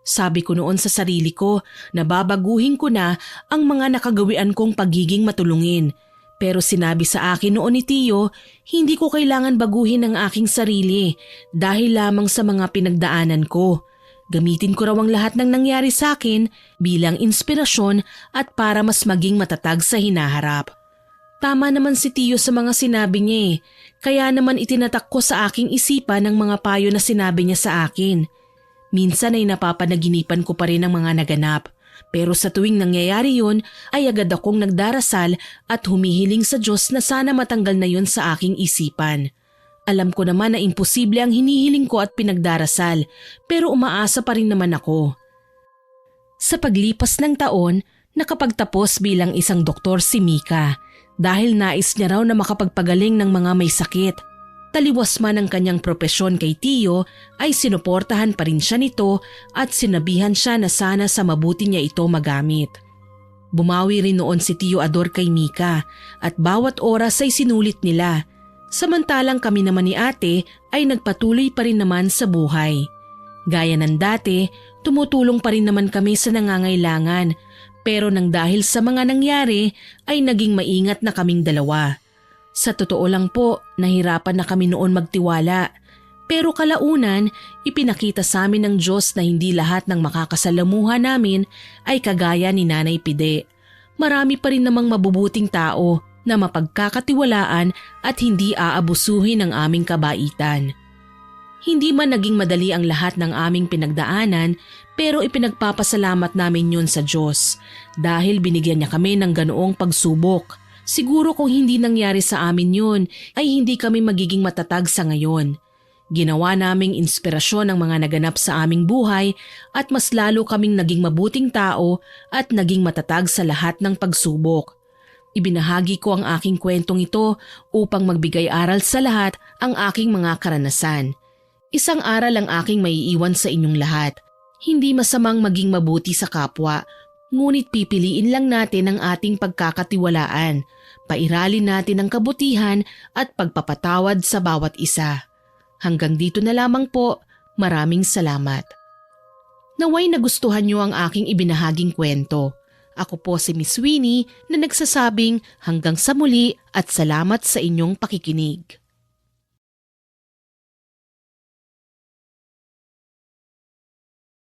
Sabi ko noon sa sarili ko na babaguhin ko na ang mga nakagawian kong pagiging matulungin. Pero sinabi sa akin noon ni Tio, hindi ko kailangan baguhin ang aking sarili dahil lamang sa mga pinagdaanan ko. Gamitin ko raw ang lahat ng nangyari sa akin bilang inspirasyon at para mas maging matatag sa hinaharap. Tama naman si Tio sa mga sinabi niya kaya naman itinatak ko sa aking isipan ang mga payo na sinabi niya sa akin. Minsan ay napapanaginipan ko pa rin ang mga naganap, pero sa tuwing nangyayari yun ay agad akong nagdarasal at humihiling sa Diyos na sana matanggal na yun sa aking isipan. Alam ko naman na imposible ang hinihiling ko at pinagdarasal, pero umaasa pa rin naman ako. Sa paglipas ng taon, nakapagtapos bilang isang doktor si Mika dahil nais niya raw na makapagpagaling ng mga may sakit. Taliwas man ang kanyang propesyon kay Tio ay sinuportahan pa rin siya nito at sinabihan siya na sana sa mabuti niya ito magamit. Bumawi rin noon si Tio Ador kay Mika at bawat oras ay sinulit nila. Samantalang kami naman ni ate ay nagpatuloy pa rin naman sa buhay. Gaya ng dati, tumutulong pa rin naman kami sa nangangailangan pero nang dahil sa mga nangyari ay naging maingat na kaming dalawa. Sa totoo lang po, nahirapan na kami noon magtiwala. Pero kalaunan, ipinakita sa amin ng Diyos na hindi lahat ng makakasalamuha namin ay kagaya ni Nanay Pide. Marami pa rin namang mabubuting tao na mapagkakatiwalaan at hindi aabusuhin ang aming kabaitan. Hindi man naging madali ang lahat ng aming pinagdaanan pero ipinagpapasalamat namin yun sa Diyos dahil binigyan niya kami ng ganoong pagsubok Siguro kung hindi nangyari sa amin yun, ay hindi kami magiging matatag sa ngayon. Ginawa naming inspirasyon ang mga naganap sa aming buhay at mas lalo kaming naging mabuting tao at naging matatag sa lahat ng pagsubok. Ibinahagi ko ang aking kwentong ito upang magbigay aral sa lahat ang aking mga karanasan. Isang aral ang aking maiiwan sa inyong lahat. Hindi masamang maging mabuti sa kapwa, ngunit pipiliin lang natin ang ating pagkakatiwalaan. Pairalin natin ang kabutihan at pagpapatawad sa bawat isa. Hanggang dito na lamang po, maraming salamat. Naway nagustuhan niyo ang aking ibinahaging kwento. Ako po si Miss Winnie na nagsasabing hanggang sa muli at salamat sa inyong pakikinig.